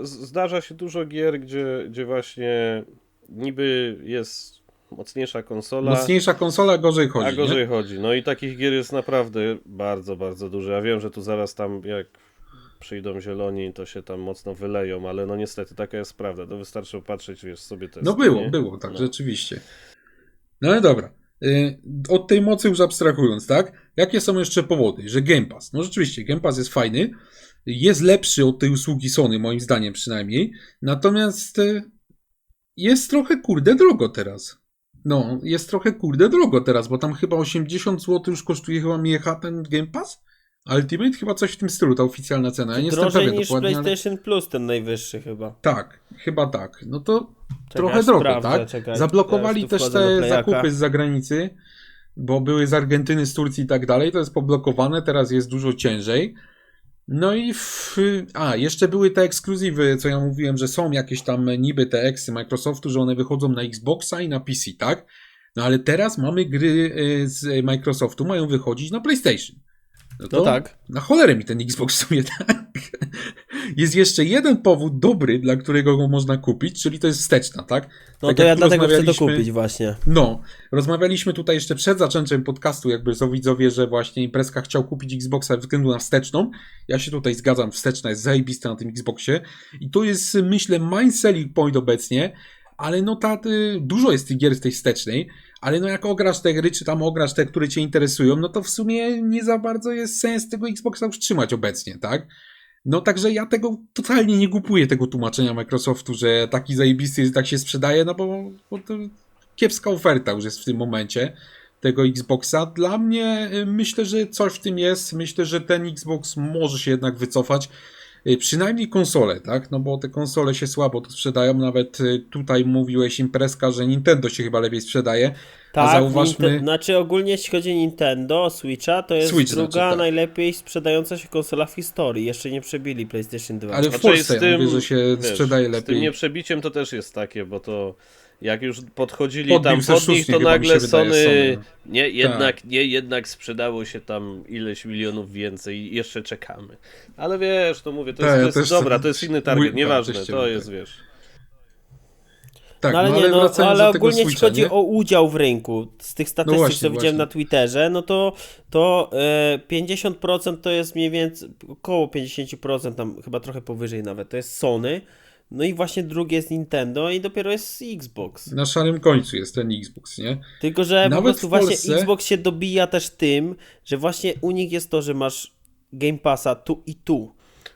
zdarza się dużo gier, gdzie właśnie niby jest mocniejsza konsola, Mocniejsza konsola gorzej chodzi, a gorzej nie? chodzi. No i takich gier jest naprawdę bardzo, bardzo dużo. Ja wiem, że tu zaraz tam jak przyjdą zieloni, to się tam mocno wyleją, ale no niestety taka jest prawda. To wystarczy patrzeć, wiesz, sobie testy. No było, nie? było, tak, No. rzeczywiście. No ale dobra. Od tej mocy już abstrahując, tak? Jakie są jeszcze powody? Że Game Pass. No rzeczywiście, Game Pass jest fajny. Jest lepszy od tej usługi Sony, moim zdaniem przynajmniej. Natomiast jest trochę kurde drogo teraz. No, jest trochę kurde drogo teraz, bo tam chyba 80 zł już kosztuje chyba Miecha ten Game Pass? Ultimate? Chyba coś w tym stylu, ta oficjalna cena. Ja nie jestem Drożej pewien niż dokładnie, ale... PlayStation Plus, ten najwyższy chyba. Tak, chyba tak. No to Czekaj, trochę aż drogo, sprawdzę, tak? czekaj. Zablokowali Teraz tu też wchodzę do te Playaka. zakupy z zagranicy, bo były z Argentyny, z Turcji i tak dalej. To jest poblokowane, teraz jest dużo ciężej. No i jeszcze były te ekskluzywy, co ja mówiłem, że są jakieś tam niby te eksy Microsoftu, że one wychodzą na Xboxa i na PC, tak? No ale teraz mamy gry z Microsoftu, mają wychodzić na PlayStation. No tak. Na cholerę mi ten Xbox w sumie, tak? Jest jeszcze jeden powód dobry, dla którego go można kupić, czyli to jest wsteczna, tak? No Tak to jak ja tu dlatego chcę to rozmawialiśmy- kupić właśnie. No, rozmawialiśmy tutaj jeszcze przed zaczęciem podcastu, jakby są widzowie, że właśnie Imprezka chciał kupić Xboxa ze względu na wsteczną. Ja się tutaj zgadzam, wsteczna jest zajebista na tym Xboxie i to jest, myślę, main selling point obecnie, ale no dużo jest tych gier z tej wstecznej, ale no jak ograsz te gry, czy tam ograsz te, które cię interesują, no to w sumie nie za bardzo jest sens tego Xboxa już trzymać obecnie, tak? No także ja tego totalnie nie kupuję, tego tłumaczenia Microsoftu, że taki zajebisty tak się sprzedaje, no bo to kiepska oferta już jest w tym momencie tego Xboxa. Dla mnie myślę, że coś w tym jest. Myślę, że ten Xbox może się jednak wycofać. Przynajmniej konsole, tak? No bo te konsole się słabo tu sprzedają. Nawet tutaj mówiłeś, Imprezka, że Nintendo się chyba lepiej sprzedaje. A Tak, zauważmy... znaczy ogólnie jeśli chodzi o Nintendo, Switcha, to jest Switch druga znaczy, tak. najlepiej sprzedająca się konsola w historii. Jeszcze nie przebili PlayStation 2. Ale w Znaczy, Polsce z tym, ja mówię, że się wiesz, sprzedaje z tym lepiej. nieprzebiciem to też jest takie, bo to jak już podchodzili Podbił tam se pod nich, sztucznie, to chyba mi nagle się wydaje, Sony, Sony, no. jednak sprzedało się tam ileś milionów więcej i jeszcze czekamy. Ale wiesz, no mówię, to Tak, ja jest też dobra, to- to jest inny target, mój- nieważne, też to chciałem, jest, tak. wiesz. Tak, No ale no nie, ale no, wracając ale do tego ogólnie jeśli Switcha, chodzi nie? o udział w rynku, z tych statystyk, właśnie, co widziałem właśnie. na Twitterze, no to 50% to jest mniej więcej, około 50%, tam chyba trochę powyżej nawet, to jest Sony, no i właśnie drugie jest Nintendo i dopiero jest Xbox. Na szarym końcu jest ten Xbox, nie? Tylko, że po Nawet prostu w właśnie Polsce- Xbox się dobija też tym, że właśnie u nich jest to, że masz Game Passa tu i tu.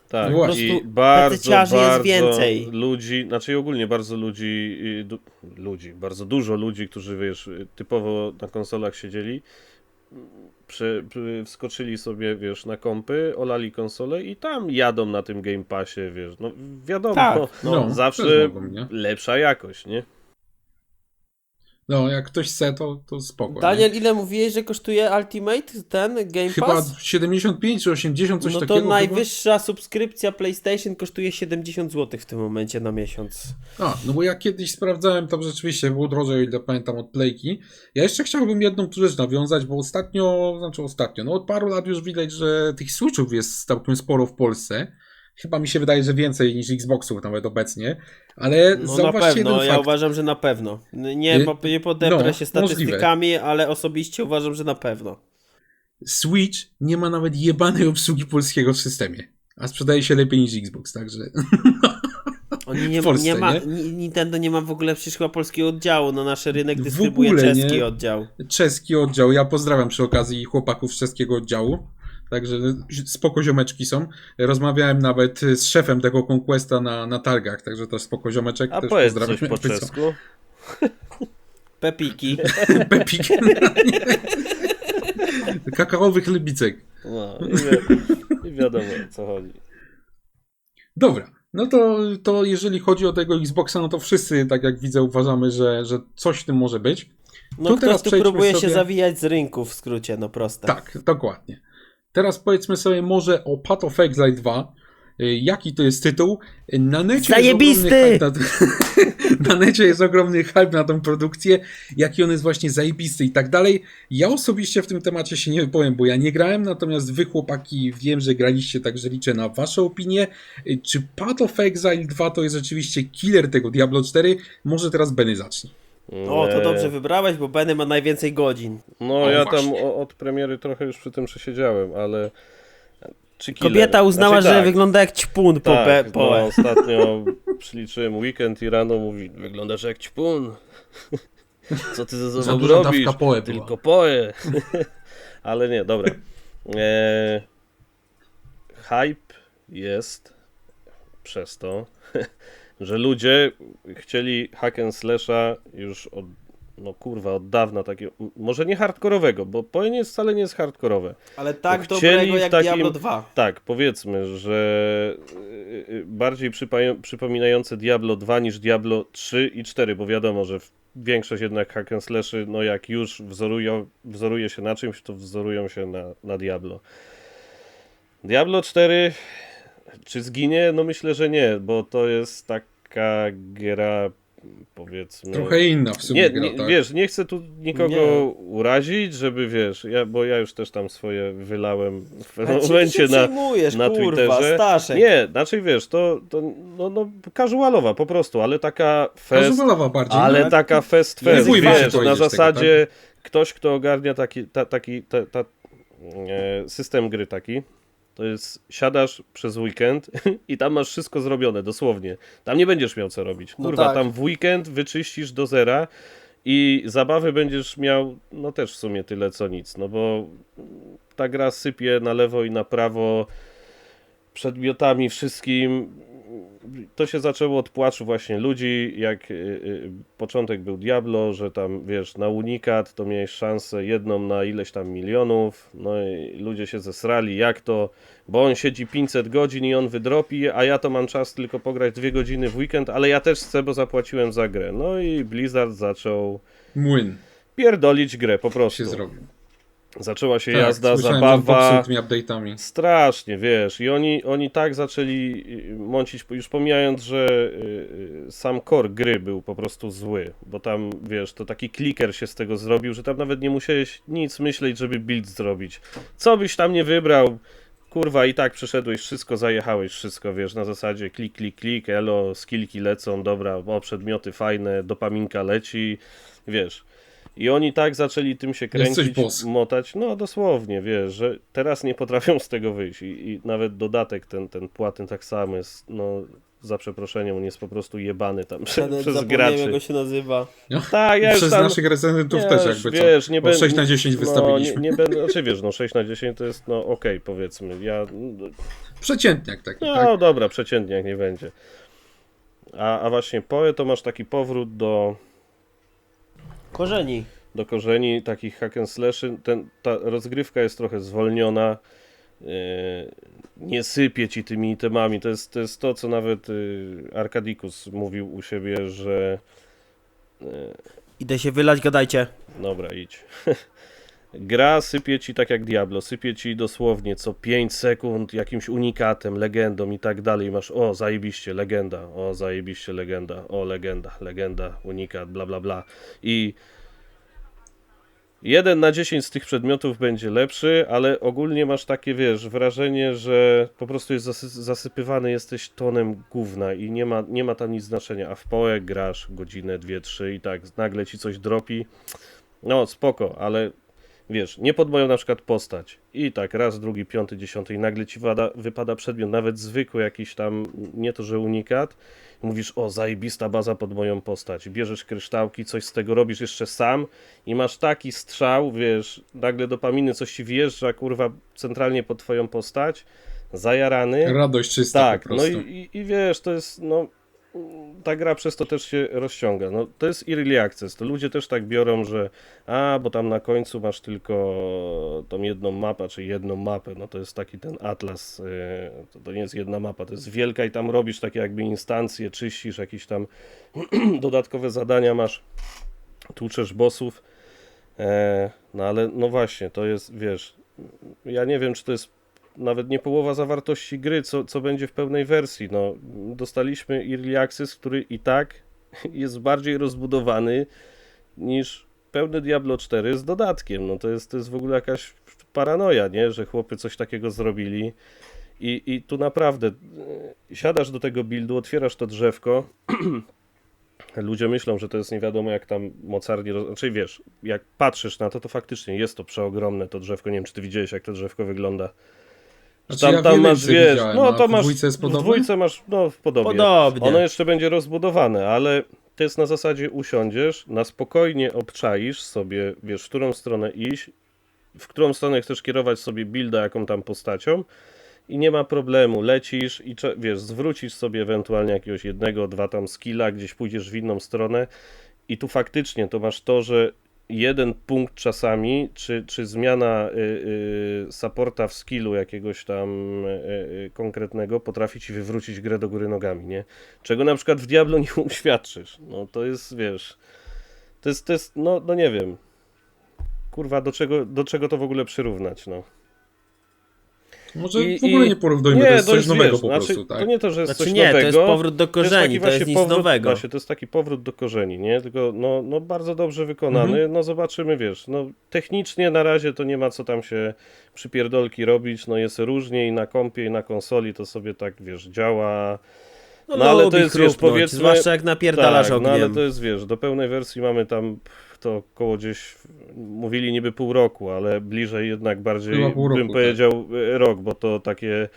Tak, No właśnie. i Po prostu bardzo, PC-ciarzy jest bardzo więcej. ludzi, znaczy ogólnie bardzo bardzo dużo ludzi, którzy wiesz, typowo na konsolach siedzieli, wskoczyli sobie, wiesz, na kompy, olali konsolę i tam jadą na tym Game Passie, wiesz, no wiadomo, Tak, no, zawsze też mogą, nie? lepsza jakość, nie? No, jak ktoś chce, to spoko. Daniel, nie? ile mówiłeś, że kosztuje Ultimate ten Game Chyba Pass? 75 czy 80, coś No takiego. to najwyższa subskrypcja PlayStation kosztuje 70 zł w tym momencie na miesiąc. No bo ja kiedyś sprawdzałem, tam rzeczywiście było drożej, o ile pamiętam, od Playki. Ja jeszcze chciałbym jedną tu rzecz nawiązać, bo ostatnio, no od paru lat już widać, że tych Switchów jest całkiem sporo w Polsce. Chyba mi się wydaje, że więcej niż Xboxów nawet obecnie, ale No na zauważcie pewno, jeden ja fakt. uważam, że na pewno. Nie podeprę No, się statystykami, ale osobiście uważam, że na pewno. Switch nie ma nawet jebanej obsługi polskiego w systemie, a sprzedaje się lepiej niż Xbox, także... Oni nie, W Polsce, nie ma, nie? Nintendo nie ma w ogóle przecież chyba polskiego oddziału, no nasz rynek W dystrybuuje ogóle czeski nie. oddział. Czeski oddział. Ja pozdrawiam przy okazji chłopaków z czeskiego oddziału. Także spoko ziomeczki są. Rozmawiałem nawet z szefem tego Conquesta na targach, także też spoko ziomeczek. A też powiedz pozdrawiam. coś po czesku. Pepiki. Pepik. Kakaowy chlebicek. No, i wiadomo o co chodzi. Dobra. No to jeżeli chodzi o tego Xboxa, no to wszyscy, tak jak widzę, uważamy, że coś w tym może być. No To ktoś teraz tu przejdźmy próbuje się sobie- zawijać z rynku w skrócie, no proste. Tak, dokładnie. Teraz powiedzmy sobie może o Path of Exile 2. Jaki to jest tytuł? Na necie Zajebisty! Jest ogromny hype na necie jest ogromny hype na tą produkcję, jaki on jest właśnie zajebisty i tak dalej. Ja osobiście w tym temacie się nie wypowiem, bo ja nie grałem, natomiast wy chłopaki wiem, że graliście, także liczę na wasze opinie. Czy Path of Exile 2 to jest rzeczywiście killer tego Diablo 4? Może teraz Benny zacznie. O, to dobrze wybrałeś, bo Benny ma najwięcej godzin. No O, ja właśnie. tam od premiery trochę już przy tym przesiedziałem, ale... Czy killer? Kobieta uznała, Znaczy, że tak, wygląda jak ćpun po tak, po. no, ostatnio przyliczyłem weekend i rano mówi, wyglądasz jak ćpun. Co ty ze Za sobą duża robisz? dawka poe była. Tylko poe. Ale nie, dobra. Hype jest przez to, że ludzie chcieli hack and slasha już od dawna takiego, może nie hardkorowego, bo poe wcale nie jest hardkorowe. Ale tak Chcieli dobrego w jak takim- Diablo 2. Tak, powiedzmy, że bardziej przypominające Diablo 2 niż Diablo 3 i 4, bo wiadomo, że większość jednak hack and slashy, no jak już wzoruje się na czymś, to wzorują się na Diablo. Diablo 4 czy zginie? No myślę, że nie, bo to jest taka gra powiedzmy... Trochę inna w sumie gra, tak? Wiesz, nie chcę tu nikogo urazić, żeby wiesz, bo ja już też tam swoje wylałem w pewnym momencie na Twitterze. Staszek. Nie, znaczy wiesz, to casualowa po prostu, ale taka fest, Casualowa bardziej. ale no, taka fest, Nie bójmy się wiesz, na powiedzieć zasadzie ktoś, kto ogarnia taki system gry taki, to jest siadasz przez weekend i tam masz wszystko zrobione, dosłownie. Tam nie będziesz miał co robić. No Kurwa, tak. tam w weekend wyczyścisz do zera i zabawy będziesz miał, no też w sumie tyle co nic, no bo ta gra sypie na lewo i na prawo przedmiotami, wszystkim. To się zaczęło od płaczu właśnie ludzi, jak początek był Diablo, że tam wiesz, na unikat to miałeś szansę jedną na ileś tam milionów, no i ludzie się zesrali, jak to, bo on siedzi 500 godzin i on wydropi, a ja to mam czas tylko pograć 2 godziny w weekend, ale ja też chcę, bo zapłaciłem za grę. No i Blizzard zaczął Młyn pierdolić grę po prostu. się zrobił. Zaczęła się Tak, jazda, słyszałem, że on zabawa. popsuł tymi update'ami. Strasznie, wiesz, i oni tak zaczęli mącić, już pomijając, że sam core gry był po prostu zły, bo tam, wiesz, to taki kliker się z tego zrobił, że tam nawet nie musiałeś nic myśleć, żeby build zrobić. Co byś tam nie wybrał, kurwa, i tak przeszedłeś wszystko, zajechałeś wszystko, wiesz, na zasadzie klik, klik, klik, elo, skillki lecą, dobra, o, przedmioty fajne, dopaminka leci, wiesz. I oni tak zaczęli tym się Jest coś kręcić, boss. motać, no dosłownie, wiesz, że teraz nie potrafią z tego wyjść i nawet dodatek ten płatny tak samo jest, no za przeproszeniem, on jest po prostu jebany tam przez graczy. Jak go się nazywa. Tak, ja już Przez tam, naszych recenzentów ja też już, jakby wiesz, co. nie Bo 6 na będę- 10 no, wystawiliśmy. nie będę, znaczy wiesz, no 6 na 10 to jest, no okej, powiedzmy, Przeciętniak taki, no tak? dobra, przeciętnie jak nie będzie. A właśnie PoE to masz taki powrót do Korzeni. takich hack and slashy. Ta rozgrywka jest trochę zwolniona, nie sypie ci tymi itemami. To jest to, co nawet Arkadikus mówił u siebie, że Idę się wylać, gadajcie. dobra, idź. Gra sypie ci tak jak Diablo, sypie ci dosłownie co 5 sekund jakimś unikatem, legendą i tak dalej. Masz, o zajebiście, legenda, o zajebiście, legenda, o legenda, unikat, bla bla bla. I 1 na 10 z tych przedmiotów będzie lepszy, ale ogólnie masz takie, wiesz, wrażenie, że po prostu jest zasypywany jesteś tonem gówna i nie ma tam nic znaczenia, a w PoE grasz godzinę, 2, 3 i tak nagle ci coś dropi, no spoko, ale wiesz, nie pod moją na przykład postać i tak raz, drugi, piąty, dziesiąty i nagle ci wypada przedmiot, nawet zwykły jakiś tam, nie to, że unikat, mówisz, o zajebista baza pod moją postać, bierzesz kryształki, coś z tego robisz jeszcze sam i masz taki strzał, wiesz, nagle dopaminy coś ci wjeżdża, kurwa, centralnie pod twoją postać, zajarany. Radość czysta Tak, po no prostu. i wiesz, to jest, no, ta gra przez to też się rozciąga. No, to jest early access. To ludzie też tak biorą, że bo tam na końcu masz tylko tą jedną mapę, czy jedną mapę. No to jest taki ten atlas. To nie jest jedna mapa, to jest wielka i tam robisz takie jakby instancje, czyścisz jakieś tam dodatkowe zadania masz, tłuczesz bossów. No ale no właśnie, to jest, wiesz, ja nie wiem, czy to jest nawet nie połowa zawartości gry, co będzie w pełnej wersji. No, dostaliśmy Early Access, który i tak jest bardziej rozbudowany niż pełny Diablo 4 z dodatkiem. No, to jest w ogóle jakaś paranoja, nie? Że chłopy coś takiego zrobili. I tu naprawdę siadasz do tego buildu, otwierasz to drzewko. Ludzie myślą, że to jest nie wiadomo jak tam mocarnie, znaczy wiesz, jak patrzysz na to, to faktycznie jest to przeogromne to drzewko. Nie wiem, czy ty widziałeś, jak to drzewko wygląda. Znaczy, Tam masz, więcej wiesz, widziałem, no a to w masz, dwójce jest w podobne? dwójce masz, no podobnie. Podobnie. Ono jeszcze będzie rozbudowane, ale to jest na zasadzie usiądziesz, na spokojnie obczaisz sobie, wiesz, w którą stronę iść, w którą stronę chcesz kierować sobie builda, jaką tam postacią i nie ma problemu, lecisz i wiesz, zwrócisz sobie ewentualnie jakiegoś jednego, dwa tam skilla, gdzieś pójdziesz w inną stronę i tu faktycznie to masz to, że jeden punkt czasami, czy zmiana supporta w skillu jakiegoś tam konkretnego potrafi ci wywrócić grę do góry nogami, nie? Czego na przykład w Diablo nie uświadczysz. No to jest, wiesz, to jest no nie wiem. Kurwa, do czego to w ogóle przyrównać, no. Może w ogóle nie porównujmy, to jest coś nowego po prostu, tak? To nie to, że jest Znaczy coś nie, nowego. to jest powrót do korzeni, to jest nic powrót, nowego. Właśnie, to jest taki powrót do korzeni, nie? Tylko no bardzo dobrze wykonany, no zobaczymy, wiesz, no technicznie na razie to nie ma co tam się przypierdolki robić, no jest różnie i na kompie i na konsoli to sobie tak, wiesz, działa. No ale lubi to jest, wiesz, chrupnąć, powiedzmy... zwłaszcza jak napierdalasz tak, ogniem. no ale to jest, wiesz, do pełnej wersji mamy tam to około gdzieś, mówili niby pół roku, ale bliżej jednak bardziej, Chyba pół roku, bym powiedział rok, bo to takie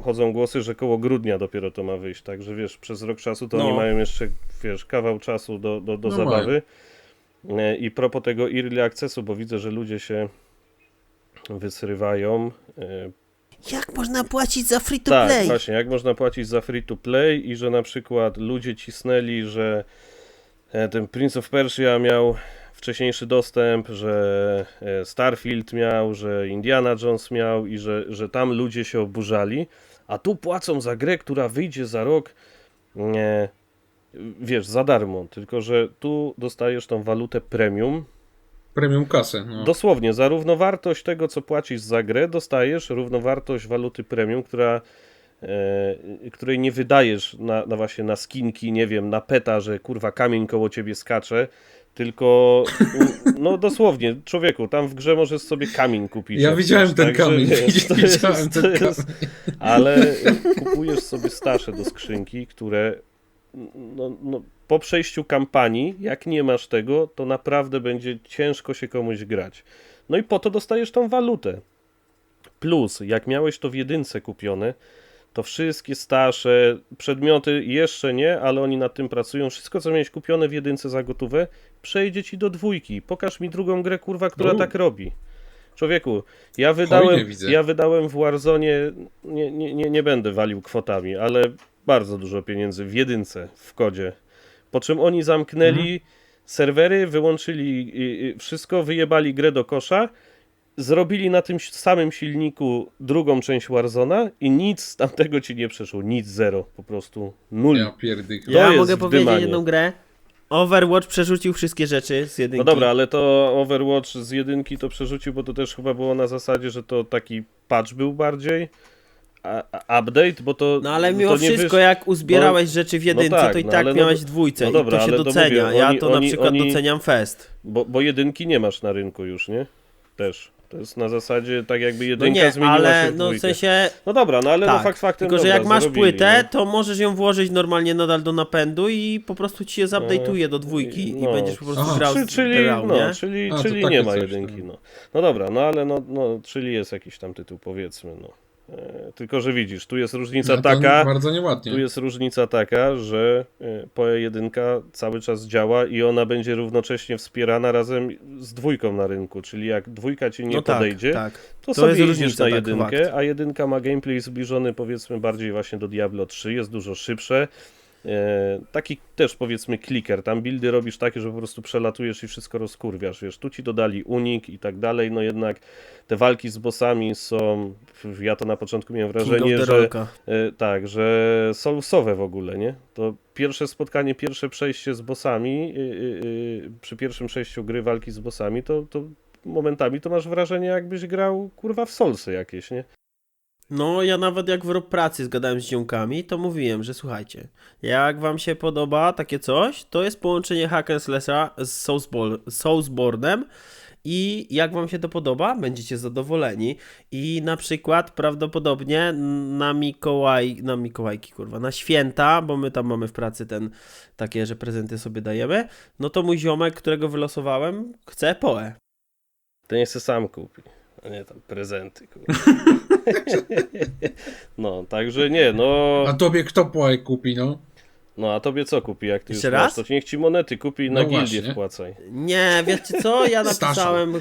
chodzą głosy, że koło grudnia dopiero to ma wyjść, także wiesz, przez rok czasu to No. oni mają jeszcze, wiesz, kawał czasu do No zabawy. I propos tego Early Accessu, bo widzę, że ludzie się wysrywają. Jak można płacić za free to Tak, play? właśnie, jak można płacić za free to play i że na przykład ludzie cisnęli, że ten Prince of Persia miał wcześniejszy dostęp, że Starfield miał, że Indiana Jones miał i że tam ludzie się oburzali, a tu płacą za grę, która wyjdzie za rok, wiesz, za darmo, tylko że tu dostajesz tą walutę premium. Premium kasę. No. Dosłownie, za równowartość tego, co płacisz za grę, dostajesz równowartość waluty premium, której nie wydajesz na właśnie na skinki, nie wiem, na peta, że kurwa kamień koło ciebie skacze, tylko no dosłownie, człowieku, tam w grze możesz sobie kamień kupić. Ja jak widziałem chcesz, ten także, kamień, wiesz, widziałem ten kamień. ale kupujesz sobie stasze do skrzynki, które no, po przejściu kampanii, jak nie masz tego, to naprawdę będzie ciężko się komuś grać. No i po to dostajesz tą walutę. Plus, jak miałeś to w jedynce kupione, to wszystkie stasze, przedmioty jeszcze nie, ale oni nad tym pracują. Wszystko, co miałeś kupione w jedynce za gotówę, przejdzie ci do dwójki. Pokaż mi drugą grę, kurwa, która tak robi. Człowieku, ja wydałem w Warzone, nie będę walił kwotami, ale bardzo dużo pieniędzy w jedynce, w kodzie. Po czym oni zamknęli serwery, wyłączyli wszystko, wyjebali grę do kosza, zrobili na tym samym silniku drugą część Warzona i nic z tamtego ci nie przeszło. Nic, zero. Po prostu nul. Ja pierdykam. To Ja jest mogę powiedzieć wdymanie. jedną grę. Overwatch przerzucił wszystkie rzeczy z jedynki. No dobra, ale to Overwatch z jedynki to przerzucił, bo to też chyba było na zasadzie, że to taki patch był bardziej, update, bo to... No ale to mimo nie wszystko, jak uzbierałeś rzeczy w jedynce, tak, to i no tak ale miałeś dwójce no dobra, i to się ale to docenia. mówię, Ja oni- to na oni- przykład oni- doceniam fest. Bo jedynki nie masz na rynku już, nie? Też. To jest na zasadzie tak jakby No jedynka nie, zmieniła ale się w no w dwójkę. sensie... No dobra, no ale no Tak, fakt faktem, tylko że dobra, jak masz zarobili, płytę, no. to możesz ją włożyć normalnie nadal do napędu i po prostu ci się zupdate'uje do dwójki i no. będziesz po prostu Aha. grał Czyli, nie? czyli to nie takie ma coś, jedynki, no. no dobra, no ale czyli jest jakiś tam tytuł, powiedzmy, no. Tylko, że widzisz, tu jest różnica No, to taka, bardzo nieładnie. tu jest różnica taka, że PoE 1 cały czas działa i ona będzie równocześnie wspierana razem z dwójką na rynku, czyli jak dwójka ci nie No podejdzie, tak. to To sobie jest jedziesz różnica, na tak, jedynkę, fakt. a jedynka ma gameplay zbliżony powiedzmy bardziej właśnie do Diablo 3, jest dużo szybsze. Taki też powiedzmy clicker, tam buildy robisz takie, że po prostu przelatujesz i wszystko rozkurwiasz, wiesz, tu ci dodali unik i tak dalej, no jednak te walki z bossami są, ja to na początku miałem wrażenie, że tak, że soulsowe w ogóle, nie? To pierwsze spotkanie, pierwsze przejście z bossami, przy pierwszym przejściu gry walki z bossami, to momentami to masz wrażenie, jakbyś grał kurwa w Soulsy jakieś, nie? No, ja nawet jak w pracy zgadałem z ziomkami, to mówiłem, że słuchajcie, jak wam się podoba takie coś, to jest połączenie hack and slasha z Soulsborne'em i jak wam się to podoba, będziecie zadowoleni i na przykład prawdopodobnie na święta, bo my tam mamy w pracy takie, że prezenty sobie dajemy, no to mój ziomek, którego wylosowałem, chce PoE. To nie se sam kupi, a nie tam prezenty, kurwa. No, także nie, no... A tobie kto PoE kupi, no? No, a tobie co kupi, jak ty Jeszcze już raz? masz, to niech ci monety kupi i na No gildię właśnie. wpłacaj. Nie, wiecie co, ja Stasza. napisałem,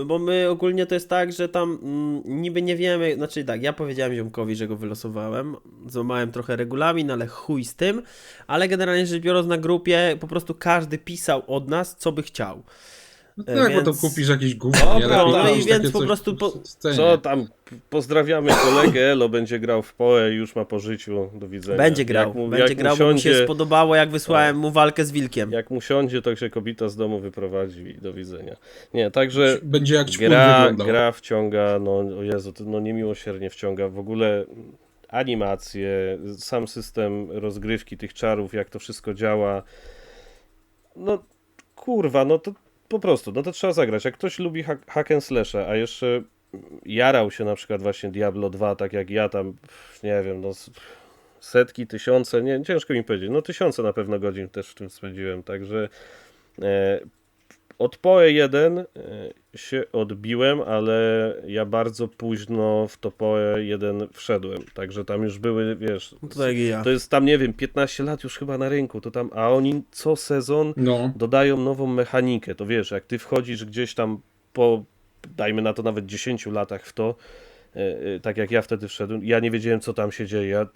bo my ogólnie to jest tak, że tam niby nie wiemy, znaczy tak, ja powiedziałem ziomkowi, że go wylosowałem, złamałem trochę regulamin, ale chuj z tym, ale generalnie rzecz biorąc na grupie po prostu każdy pisał od nas, co by chciał. No tak, bo to Więc- kupisz jakieś gówno, Dobra, nie? Lepiej no i kupić więc takie po coś prostu w scenie. Co tam? Pozdrawiamy kolegę, Elo będzie grał w PoE, już ma po życiu, do widzenia. Będzie grał, Jak mu bo mu się siądzie, spodobało, jak wysłałem mu walkę z wilkiem. jak mu siądzie, to się kobita z domu wyprowadzi i do widzenia. Nie, także Będzie jak ćpun gra, wyglądał. gra wciąga, no o Jezu, to no niemiłosiernie wciąga. W ogóle animacje, sam system rozgrywki tych czarów, jak to wszystko działa. No kurwa, no to po prostu, no to trzeba zagrać. Jak ktoś lubi hack and slasha, a jeszcze jarał się na przykład właśnie Diablo 2, tak jak ja tam, nie wiem, no setki, tysiące, nie, ciężko mi powiedzieć, no tysiące na pewno godzin też w tym spędziłem, także od PoE 1 się odbiłem, ale ja bardzo późno w to PoE 1 wszedłem, także tam już były, wiesz, No to tak jak i ja. to jest tam, nie wiem, 15 lat już chyba na rynku, to tam, a oni co sezon No, dodają nową mechanikę, to wiesz, jak ty wchodzisz gdzieś tam po, dajmy na to nawet 10 latach w to, tak jak ja wtedy wszedłem, ja nie wiedziałem co tam się dzieje, ja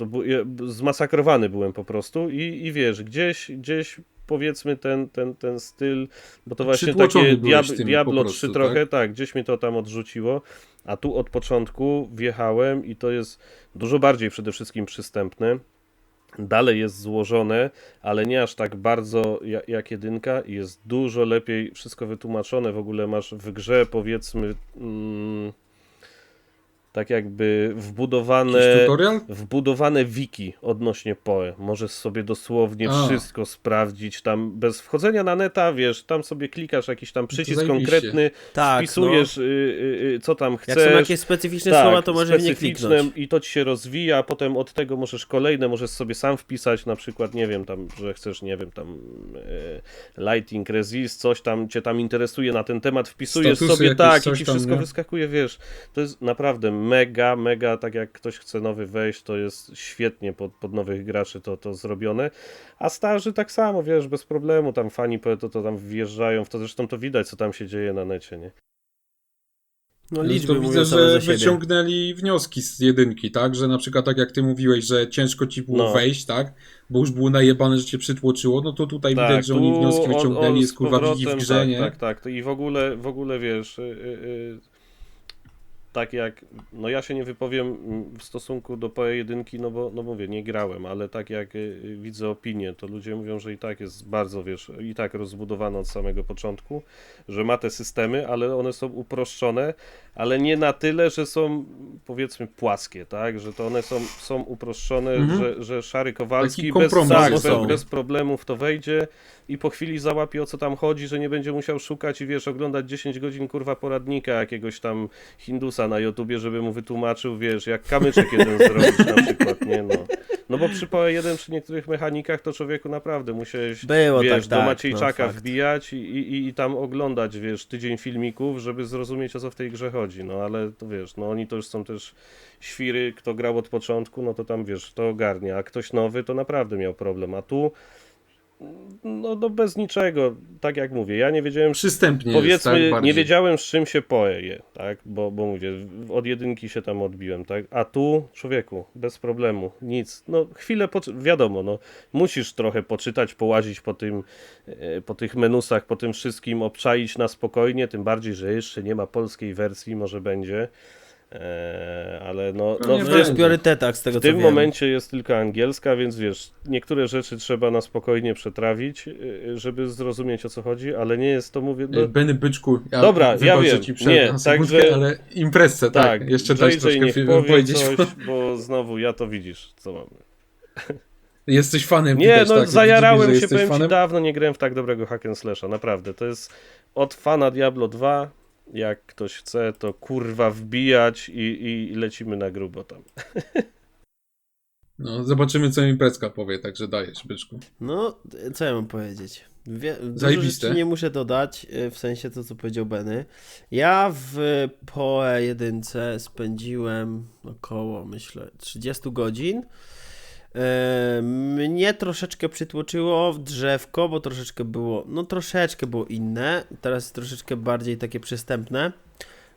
zmasakrowany byłem po prostu i wiesz, gdzieś powiedzmy ten styl, bo to właśnie Przytłoczony takie byłeś tym Diablo po 3 prostu, trochę, tak, gdzieś mnie to tam odrzuciło, a tu od początku wjechałem i to jest dużo bardziej przede wszystkim przystępne. Dalej jest złożone, ale nie aż tak bardzo jak jedynka i jest dużo lepiej wszystko wytłumaczone. W ogóle masz w grze powiedzmy tak jakby jakiś tutorial? wbudowane wiki odnośnie PoE. Możesz sobie dosłownie wszystko sprawdzić tam bez wchodzenia na neta, wiesz, tam sobie klikasz jakiś tam przycisk zajebiście. konkretny, Tak, wpisujesz co tam Jak chcesz. są jakieś specyficzne Tak, słowa, to możesz w nie specyficzne kliknąć. i to ci się rozwija, a potem od tego możesz kolejne, możesz sobie sam wpisać, na przykład, nie wiem, tam, że chcesz, nie wiem, tam lighting, resist, coś tam cię tam interesuje na ten temat, wpisujesz Statusy sobie jakieś, tak i coś ci tam, wszystko nie? wyskakuje, wiesz, to jest naprawdę mega, tak jak ktoś chce nowy wejść, to jest świetnie pod nowych graczy to zrobione, a starzy tak samo, wiesz, bez problemu, tam fani to tam wjeżdżają w to, zresztą to widać, co tam się dzieje na necie, nie? No To liczby mówią widzę, same że za siebie. wyciągnęli wnioski z jedynki, tak? Że na przykład tak jak ty mówiłeś, że ciężko ci było No. wejść, tak? Bo już było najebane, że cię przytłoczyło, no to tutaj Tak, widać, że oni tu wnioski wyciągnęli, jest z kurwa wiki w powrotem, grze, tak, nie? Tak. To i w ogóle wiesz, tak jak, no ja się nie wypowiem w stosunku do PoE 1, no bo no mówię, nie grałem, ale tak jak widzę opinie, to ludzie mówią, że i tak jest bardzo, wiesz, i tak rozbudowane od samego początku, że ma te systemy, ale one są uproszczone, ale nie na tyle, że są powiedzmy płaskie, tak, że to one są uproszczone, że Szary Kowalski Taki kompromis są. bez problemów to wejdzie i po chwili załapie o co tam chodzi, że nie będzie musiał szukać i wiesz, oglądać 10 godzin kurwa poradnika jakiegoś tam Hindusa na YouTubie, żeby mu wytłumaczył, wiesz, jak kamyczek jeden zrobić na przykład, nie no. No bo przy PoE 1 przy niektórych mechanikach to człowieku naprawdę musiałeś, Było wiesz, tak, do Maciejczaka no, fakt. wbijać i tam oglądać, wiesz, tydzień filmików, żeby zrozumieć o co w tej grze chodzi, no ale to wiesz, no oni to już są też świry, kto grał od początku, no to tam wiesz, to ogarnia, a ktoś nowy to naprawdę miał problem, a tu no bez niczego, tak jak mówię, ja nie wiedziałem, Przystępnie powiedzmy, jest, tak? Bardziej. nie wiedziałem z czym się PoE je, tak, bo mówię, od jedynki się tam odbiłem, tak, a tu, człowieku, bez problemu, nic, no chwilę, wiadomo, no, musisz trochę poczytać, połazić po tych menusach, po tym wszystkim, obczaić na spokojnie, tym bardziej, że jeszcze nie ma polskiej wersji, może będzie, ale no No nie To jest w będzie. priorytetach z tego w co tym wiem. momencie jest tylko angielska, więc wiesz, niektóre rzeczy trzeba na spokojnie przetrawić, żeby zrozumieć o co chodzi, ale nie jest to, mówię, no, Benny Byczku, Dobra, ja wybaczę wiem. ci przerwę Nie, na sekundkę, także- ale imprezę, tak, jeszcze dać JJ troszkę niech film powie powiedzieć. coś, bo znowu ja to widzisz, co mam. Jesteś fanem, Nie, widać, no tak, zajarałem widzimy, że się, jesteś powiem ci, fanem. dawno nie grałem w tak dobrego hack and slasha, naprawdę, to jest od fana Diablo 2, jak ktoś chce, to kurwa wbijać i lecimy na grubo tam. No, zobaczymy, co imprezka powie, także dajesz, Byczku. No, co ja mam powiedzieć? Dużo Zajebiste. rzeczy nie muszę dodać, w sensie to, co powiedział Benny. Ja w PoE 1 spędziłem około, myślę, 30 godzin. Mnie troszeczkę przytłoczyło w drzewko, bo troszeczkę było inne. Teraz jest troszeczkę bardziej takie przystępne,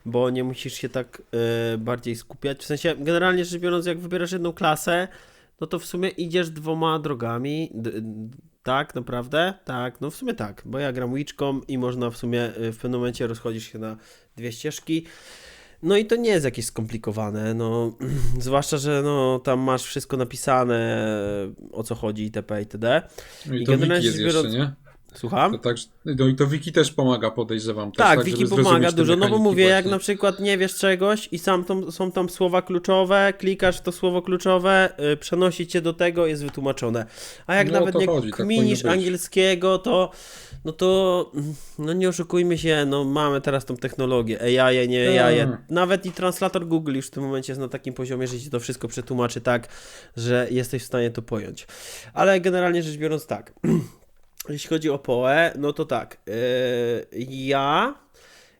bo nie musisz się tak bardziej skupiać. W sensie, generalnie rzecz biorąc, jak wybierasz jedną klasę, no to w sumie idziesz dwoma drogami. Tak, naprawdę? Tak, no w sumie tak, bo ja gram Witchką i można w sumie w pewnym momencie rozchodzisz się na dwie ścieżki. No i to nie jest jakieś skomplikowane, no zwłaszcza, że no tam masz wszystko napisane, o co chodzi itp. itd. No i I to generalnie wiki jest rzecz jeszcze, biorąc- nie? Słucham? To tak, no i to wiki też pomaga, podejrzewam. Też, Tak, tak wiki żeby pomaga zrozumieć te dużo, no bo mechaniki mówię, jak właśnie. na przykład nie wiesz czegoś i są tam słowa kluczowe, klikasz w to słowo kluczowe, przenosi cię do tego, jest wytłumaczone. A jak No o nawet to nie chodzi, tak kminisz powinno być. angielskiego, no nie oszukujmy się, no mamy teraz tą technologię, AI, nie AI. Tak. Nawet i translator Google już w tym momencie jest na takim poziomie, że ci to wszystko przetłumaczy tak, że jesteś w stanie to pojąć. Ale generalnie rzecz biorąc tak. Jeśli chodzi o PoE, no to tak,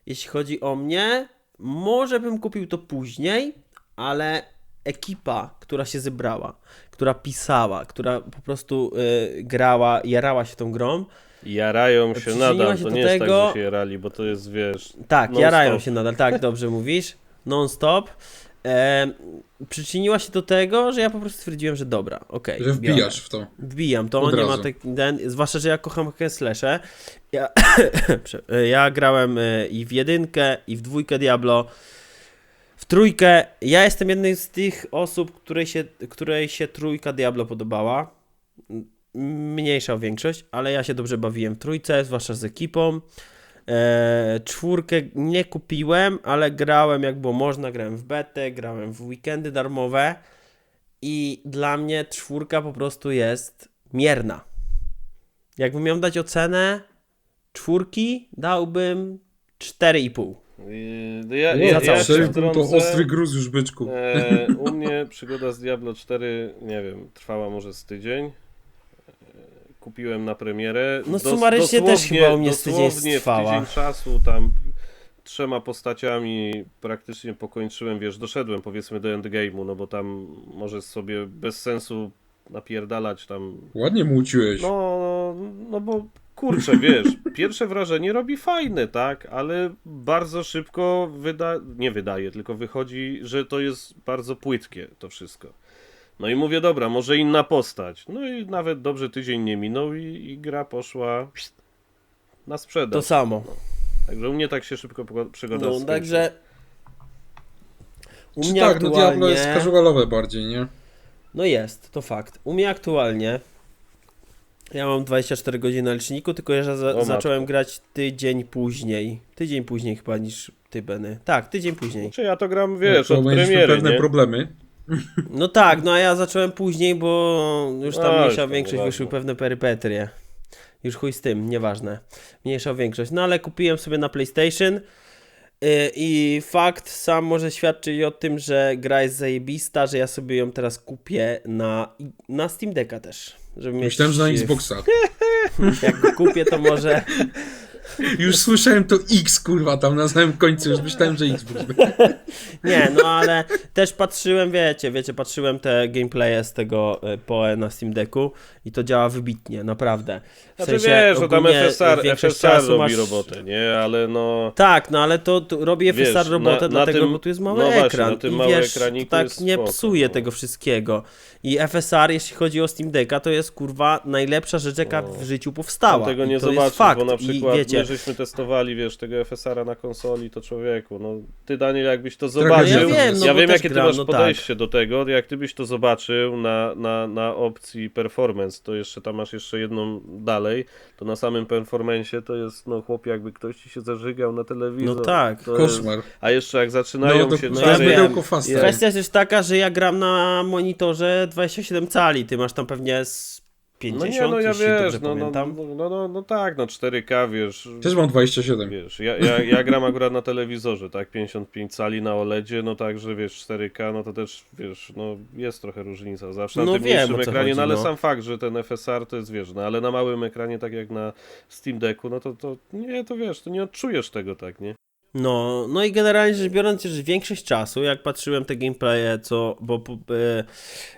jeśli chodzi o mnie, może bym kupił to później, ale ekipa, która się zebrała, która pisała, która po prostu grała, jarała się tą grą, Jarają się Przyczyniła nadal, się to do nie jest tego- tak, że się jarali, bo to jest, wiesz... tak, non jarają stop. się nadal, tak, dobrze mówisz, non-stop, przyczyniła się do tego, że ja po prostu stwierdziłem, że dobra, okej, Że biorę. wbijasz w to. Wbijam to, Od nie ma razu. zwłaszcza, że ja kocham hack-and-slasze. Ja grałem i w jedynkę, i w dwójkę Diablo, w trójkę. Ja jestem jednym z tych osób, której się trójka Diablo podobała. Mniejsza o większość, ale ja się dobrze bawiłem w trójce, zwłaszcza z ekipą. Czwórkę nie kupiłem, ale grałem jak było można, grałem w betę, grałem w weekendy darmowe. I dla mnie czwórka po prostu jest mierna. Jakbym miał dać ocenę czwórki, dałbym 4,5. Za całość. się 4,5 to wtrącę. ostry gruz już, byczku. U mnie przygoda z Diablo 4, nie wiem, trwała może z tydzień. Kupiłem na premierę. No sumarycznie też chyba u mnie z tydzień dosłownie trwała. w tydzień czasu tam 3 postaciami praktycznie pokończyłem, wiesz, doszedłem powiedzmy do endgame'u, no bo tam możesz sobie bez sensu napierdalać tam. Ładnie muciłeś. No bo kurczę, wiesz, pierwsze wrażenie robi fajne, tak, ale bardzo szybko tylko wychodzi, że to jest bardzo płytkie to wszystko. No i mówię, dobra, może inna postać. No i nawet dobrze tydzień nie minął i gra poszła na sprzedaż. To samo. Także u mnie tak się szybko przygoda No, skończyła. także u Czy mnie tak, no aktualnie... Diablo jest casualowe bardziej, nie? No jest, to fakt. U mnie aktualnie ja mam 24 godziny na liczniku, tylko ja zacząłem matko. grać tydzień później. Tydzień później chyba niż ty, Benny. Tak, tydzień później. Czy ja to gram, wiesz, To od mieliśmy premiery, pewne nie? problemy. No tak, no a ja zacząłem później, bo już tam No, mniejsza to większość nieważne. wyszły pewne perypetrie. Już chuj z tym, nieważne. Mniejsza większość. No ale kupiłem sobie na PlayStation i fakt sam może świadczyć o tym, że gra jest zajebista, że ja sobie ją teraz kupię na Steam Decka też. Żeby mieć, Myślałem, że na Xboxa. Jak go kupię, to może... Już słyszałem to X, kurwa, tam na samym końcu. Już myślałem, że Xbox. Nie, no ale też patrzyłem, wiecie, patrzyłem te gameplaye z tego PoE na Steam Decku i to działa wybitnie, naprawdę. W Znaczy sensie wiesz, że tam ogólnie FSR większość czasu robi masz- robotę, nie? Ale no... Tak, no ale to robi Wiesz, FSR robotę na dlatego, tym- bo tu jest mały no właśnie, ekran na tym i małym wiesz, ekraniku to tak jest nie spoko, psuje no. tego wszystkiego. I FSR, jeśli chodzi o Steam Decka, to jest kurwa najlepsza rzecz, jaka No. w życiu powstała. Tego I nie to jest zobaczysz, fakt. bo na I przykład wiecie, my żeśmy testowali, wiesz, tego FSR-a na konsoli, to człowieku, no ty Daniel, jakbyś to Tragedia. zobaczył, Ja wiem, no ja bo wiem też jakie ty gram, masz no podejście do tego, jak ty byś to zobaczył na opcji performance, to jeszcze tam masz jeszcze jedną dalej, to na samym performance to jest, no chłopie, jakby ktoś ci się zażygał na telewizor. No tak. To jest, Koszmar. a jeszcze jak zaczynają No, się no ja czary... wiem. mydełko fasta. Kwestia jest też taka, że ja gram na monitorze 27 cali, ty masz tam pewnie z 50, No nie, no ja jeśli wiesz, dobrze no pamiętam. no tak, no 4K, wiesz... Też mam 27. Wiesz, ja gram akurat na telewizorze, tak, 55 cali na OLEDzie, no także wiesz, 4K, no to też, wiesz, no jest trochę różnica, zawsze na No tym wiem, mniejszym o co ekranie, chodzi, no ale no. sam fakt, że ten FSR to jest, wiesz, no ale na małym ekranie, tak jak na Steam Decku, no to nie, to wiesz, to nie odczujesz tego, tak, nie? No i generalnie rzecz biorąc, że większość czasu, jak patrzyłem te gameplaye,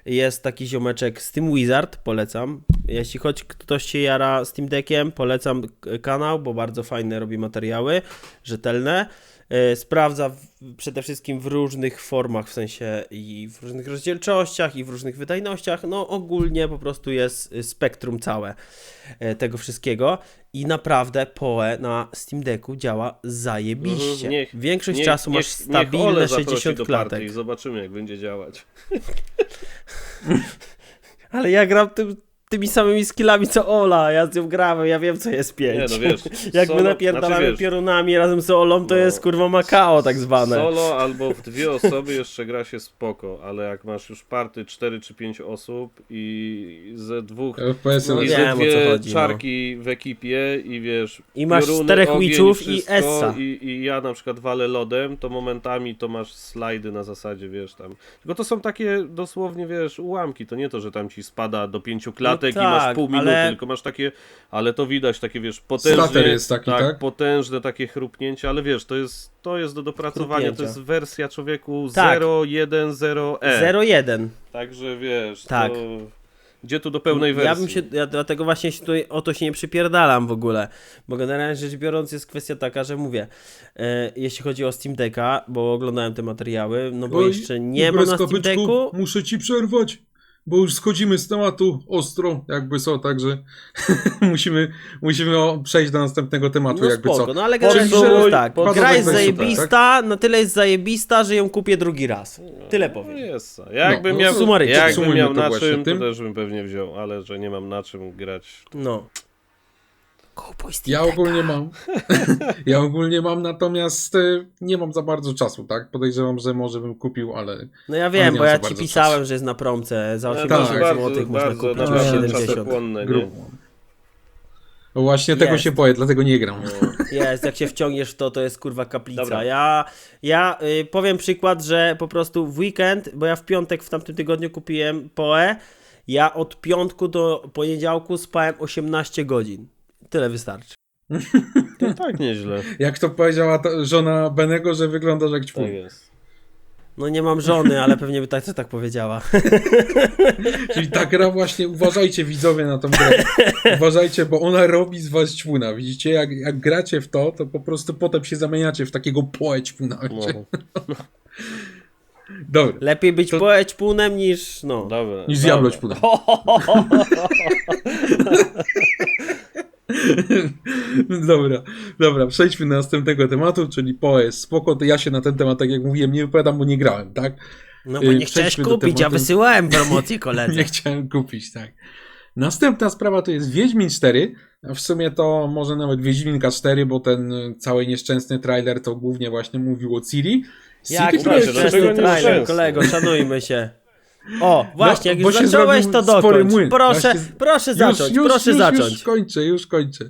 jest taki ziomeczek Steam Wizard, polecam. Jeśli choć ktoś się jara Steam Deckiem, polecam kanał, bo bardzo fajne robi materiały, rzetelne. sprawdza przede wszystkim w różnych formach, w sensie i w różnych rozdzielczościach, i w różnych wydajnościach. No ogólnie po prostu jest spektrum całe tego wszystkiego i naprawdę PoE na Steam Decku działa zajebiście. Większość czasu masz stabilne 60 do klatek. partii i zobaczymy, jak będzie działać. Ale ja gram tymi samymi skillami co Ola, ja z nią grałem, ja wiem co jest 5. Nie, no wiesz, Jak my solo- napierdalamy znaczy, wiesz, piorunami razem z Olą, to no, jest kurwa Macao tak zwane. Solo albo w 2 osoby jeszcze gra się spoko, ale jak masz już party 4 czy 5 osób i ze 2 FPS-y No i wiem, ze o 2 co chodzi, czarki w ekipie i wiesz, I masz pioruny, 4 ogień witchów i wszystko, Essa. i ja na przykład walę lodem, to momentami to masz slajdy na zasadzie, wiesz, tam. Tylko to są takie dosłownie, wiesz, ułamki, to nie to, że tam ci spada do 5 klatek No i masz tak, pół minuty, ale- tylko masz takie, ale to widać, takie wiesz, Stater potężnie, jest taki, tak? potężne takie chrupnięcie, ale wiesz, to jest do dopracowania, to Chrupnięcia. jest wersja człowieku Tak. 0.1.0e. 0-1. Także wiesz, Tak. to gdzie tu do pełnej wersji? Ja dlatego właśnie się tutaj o to się nie przypierdalam w ogóle, bo generalnie rzecz biorąc jest kwestia taka, że mówię, jeśli chodzi o Steam Decka, bo oglądałem te materiały, no bo Oj, jeszcze nie ma na Steam Byczku, Decku. muszę ci przerwać, bo już schodzimy z tematu ostro, jakby co, także musimy przejść do następnego tematu, No jakby spoko, co. no ale generalnie Podsumuj, jest tak, podsumuj, gra jest tak, zajebista, na tyle jest zajebista, że ją kupię drugi raz. Tyle No powiem. jest. Jakbym No, miał, sumarycznie. jakbym Sumujmy miał to na właśnie czym, to tym. też bym pewnie wziął, ale że nie mam na czym grać. No. Kupuj Steam Ja Decka. ogólnie mam. Ja ogólnie mam, natomiast nie mam za bardzo czasu, tak? Podejrzewam, że może bym kupił, ale No ja Ale wiem, nie bo mam ja za ci bardzo pisałem, czasu. że jest na promce, za No, 80 tak, zł można kupić już naprawdę 70. czasochłonne, nie? grubo. No właśnie tego Jest. się boję, dlatego nie gram. Jest, jak się wciągniesz w to jest kurwa kaplica. Dobra. Ja powiem przykład, że po prostu w weekend, bo ja w piątek w tamtym tygodniu kupiłem PoE, ja od piątku do poniedziałku spałem 18 godzin. Tyle wystarczy. To tak nieźle. Jak to powiedziała żona Benego, że wyglądasz jak ćpun. Tak jest. No nie mam żony, ale pewnie by tak powiedziała. Czyli ta gra właśnie, uważajcie widzowie na tą grę. Uważajcie, bo ona robi z was ćpuna. Widzicie, jak gracie w to po prostu potem się zamieniacie w takiego poe ćpuna. No, Dobra. Lepiej być To- PoE ćpunem niż no. dobra. Niż dobra. Diablo ćpuna. Dobra, przejdźmy do następnego tematu, czyli PoE jest spoko, to ja się na ten temat, tak jak mówiłem, nie wypowiadam, bo nie grałem, tak? No bo nie chciałeś Przejdźmy do kupić, ja tematu. wysyłałem promocję koledze. Nie chciałem kupić, tak. Następna sprawa to jest Wiedźmin 4, a w sumie to może nawet Wiedźminka 4, bo ten cały nieszczęsny trailer to głównie właśnie mówił o Ciri. Jak CD Projekt to Red, jest dlaczego nie trailer, szczęsny? kolego, szanujmy się. O, właśnie, jak bo już się zacząłeś, zrobił to spory dokończ. młyn. Proszę, Właśnie- proszę zacząć, proszę zacząć. Już kończę.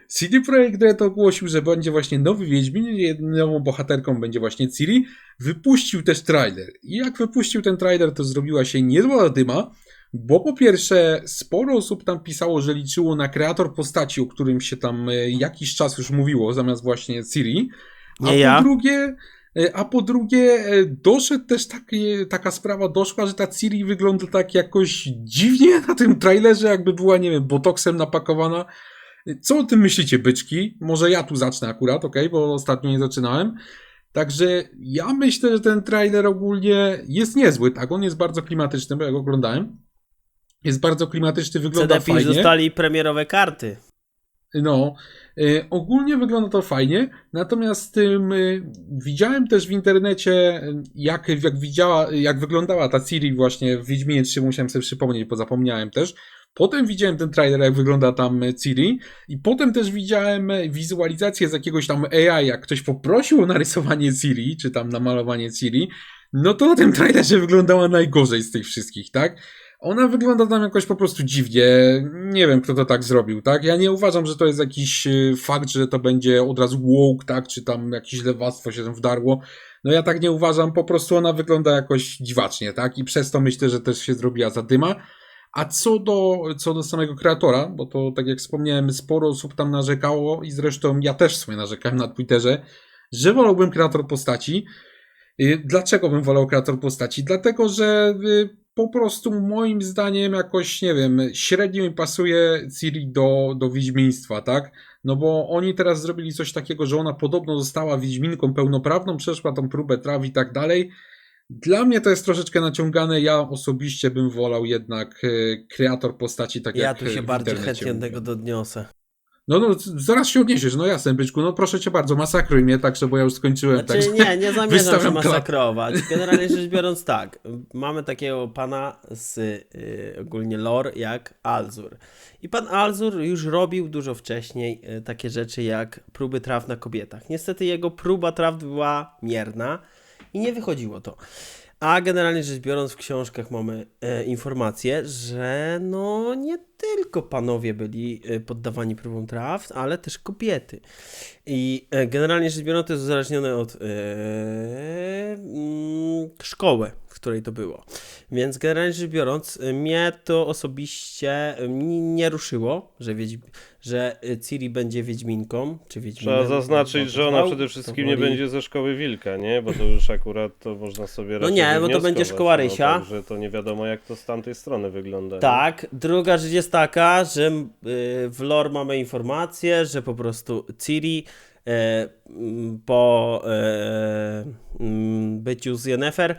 CD Projekt Red ogłosił, że będzie właśnie nowy Wiedźmin, nową bohaterką będzie właśnie Ciri. Wypuścił też trailer. I jak wypuścił ten trailer, to zrobiła się niezła dyma, bo po pierwsze sporo osób tam pisało, że liczyło na kreator postaci, o którym się tam jakiś czas już mówiło, zamiast właśnie Ciri. Nie ja. A po drugie, doszedł też taka sprawa doszła, że ta Ciri wygląda tak jakoś dziwnie na tym trailerze, jakby była, nie wiem, botoksem napakowana. Co o tym myślicie, byczki? Może ja tu zacznę akurat, okej, bo ostatnio nie zaczynałem. Także ja myślę, że ten trailer ogólnie jest niezły, tak? On jest bardzo klimatyczny, bo ja go oglądałem. Jest bardzo klimatyczny, wygląda CDP już fajnie. dostali premierowe karty. No, ogólnie wygląda to fajnie, natomiast widziałem też w internecie, jak wyglądała ta Ciri właśnie w Wiedźminie 3, musiałem sobie przypomnieć, bo zapomniałem też. Potem widziałem ten trailer, jak wygląda tam Ciri i potem też widziałem wizualizację z jakiegoś tam AI, jak ktoś poprosił o narysowanie Ciri, czy tam namalowanie Ciri, no to na tym trailerze wyglądała najgorzej z tych wszystkich, tak? Ona wygląda tam jakoś po prostu dziwnie. Nie wiem, kto to tak zrobił, tak? Ja nie uważam, że to jest jakiś fakt, że to będzie od razu woke, tak? Czy tam jakieś lewactwo się tam wdarło. No ja tak nie uważam, po prostu ona wygląda jakoś dziwacznie, tak? I przez to myślę, że też się zrobiła zadyma. A co do samego kreatora, bo to tak jak wspomniałem, sporo osób tam narzekało i zresztą ja też sobie narzekałem na Twitterze, że wolałbym kreator postaci. Dlaczego bym wolał kreator postaci? Dlatego, że po prostu moim zdaniem jakoś, nie wiem, średnio mi pasuje Ciri do wiedźmiństwa, tak? No bo oni teraz zrobili coś takiego, że ona podobno została Wiedźminką pełnoprawną, przeszła tą próbę traw i tak dalej. Dla mnie to jest troszeczkę naciągane. Ja osobiście bym wolał jednak kreator postaci, tak Ja jak tu się w bardziej internecie chętnie do mówią. tego odniosę. No, zaraz się odniesiesz, no jasne, byczku, no proszę cię bardzo, masakruj mnie, także, bo ja już skończyłem. Znaczy nie zamierzam wystawiam się klapę. masakrować. Generalnie rzecz biorąc tak, mamy takiego pana z ogólnie lore jak Alzur. I pan Alzur już robił dużo wcześniej takie rzeczy jak próby traw na kobietach. Niestety jego próba traw była mierna i nie wychodziło to. A generalnie rzecz biorąc w książkach mamy informację, że no nie tylko panowie byli poddawani próbom traw, ale też kobiety. I generalnie rzecz biorąc to jest uzależnione od szkoły, w której to było. Więc generalnie rzecz biorąc mnie to osobiście nie ruszyło, że Ciri będzie Wiedźminką, czy Wiedźminem. Trzeba zaznaczyć, że ona przede wszystkim nie będzie ze szkoły Wilka, nie? Bo to już akurat to można sobie raczej nie, bo to będzie wywnioskować, szkoła Rysia. Także to nie wiadomo jak to z tamtej strony wygląda. nie? Tak, druga rzecz jest taka, że w lore mamy informację, że po prostu Ciri po byciu z Yennefer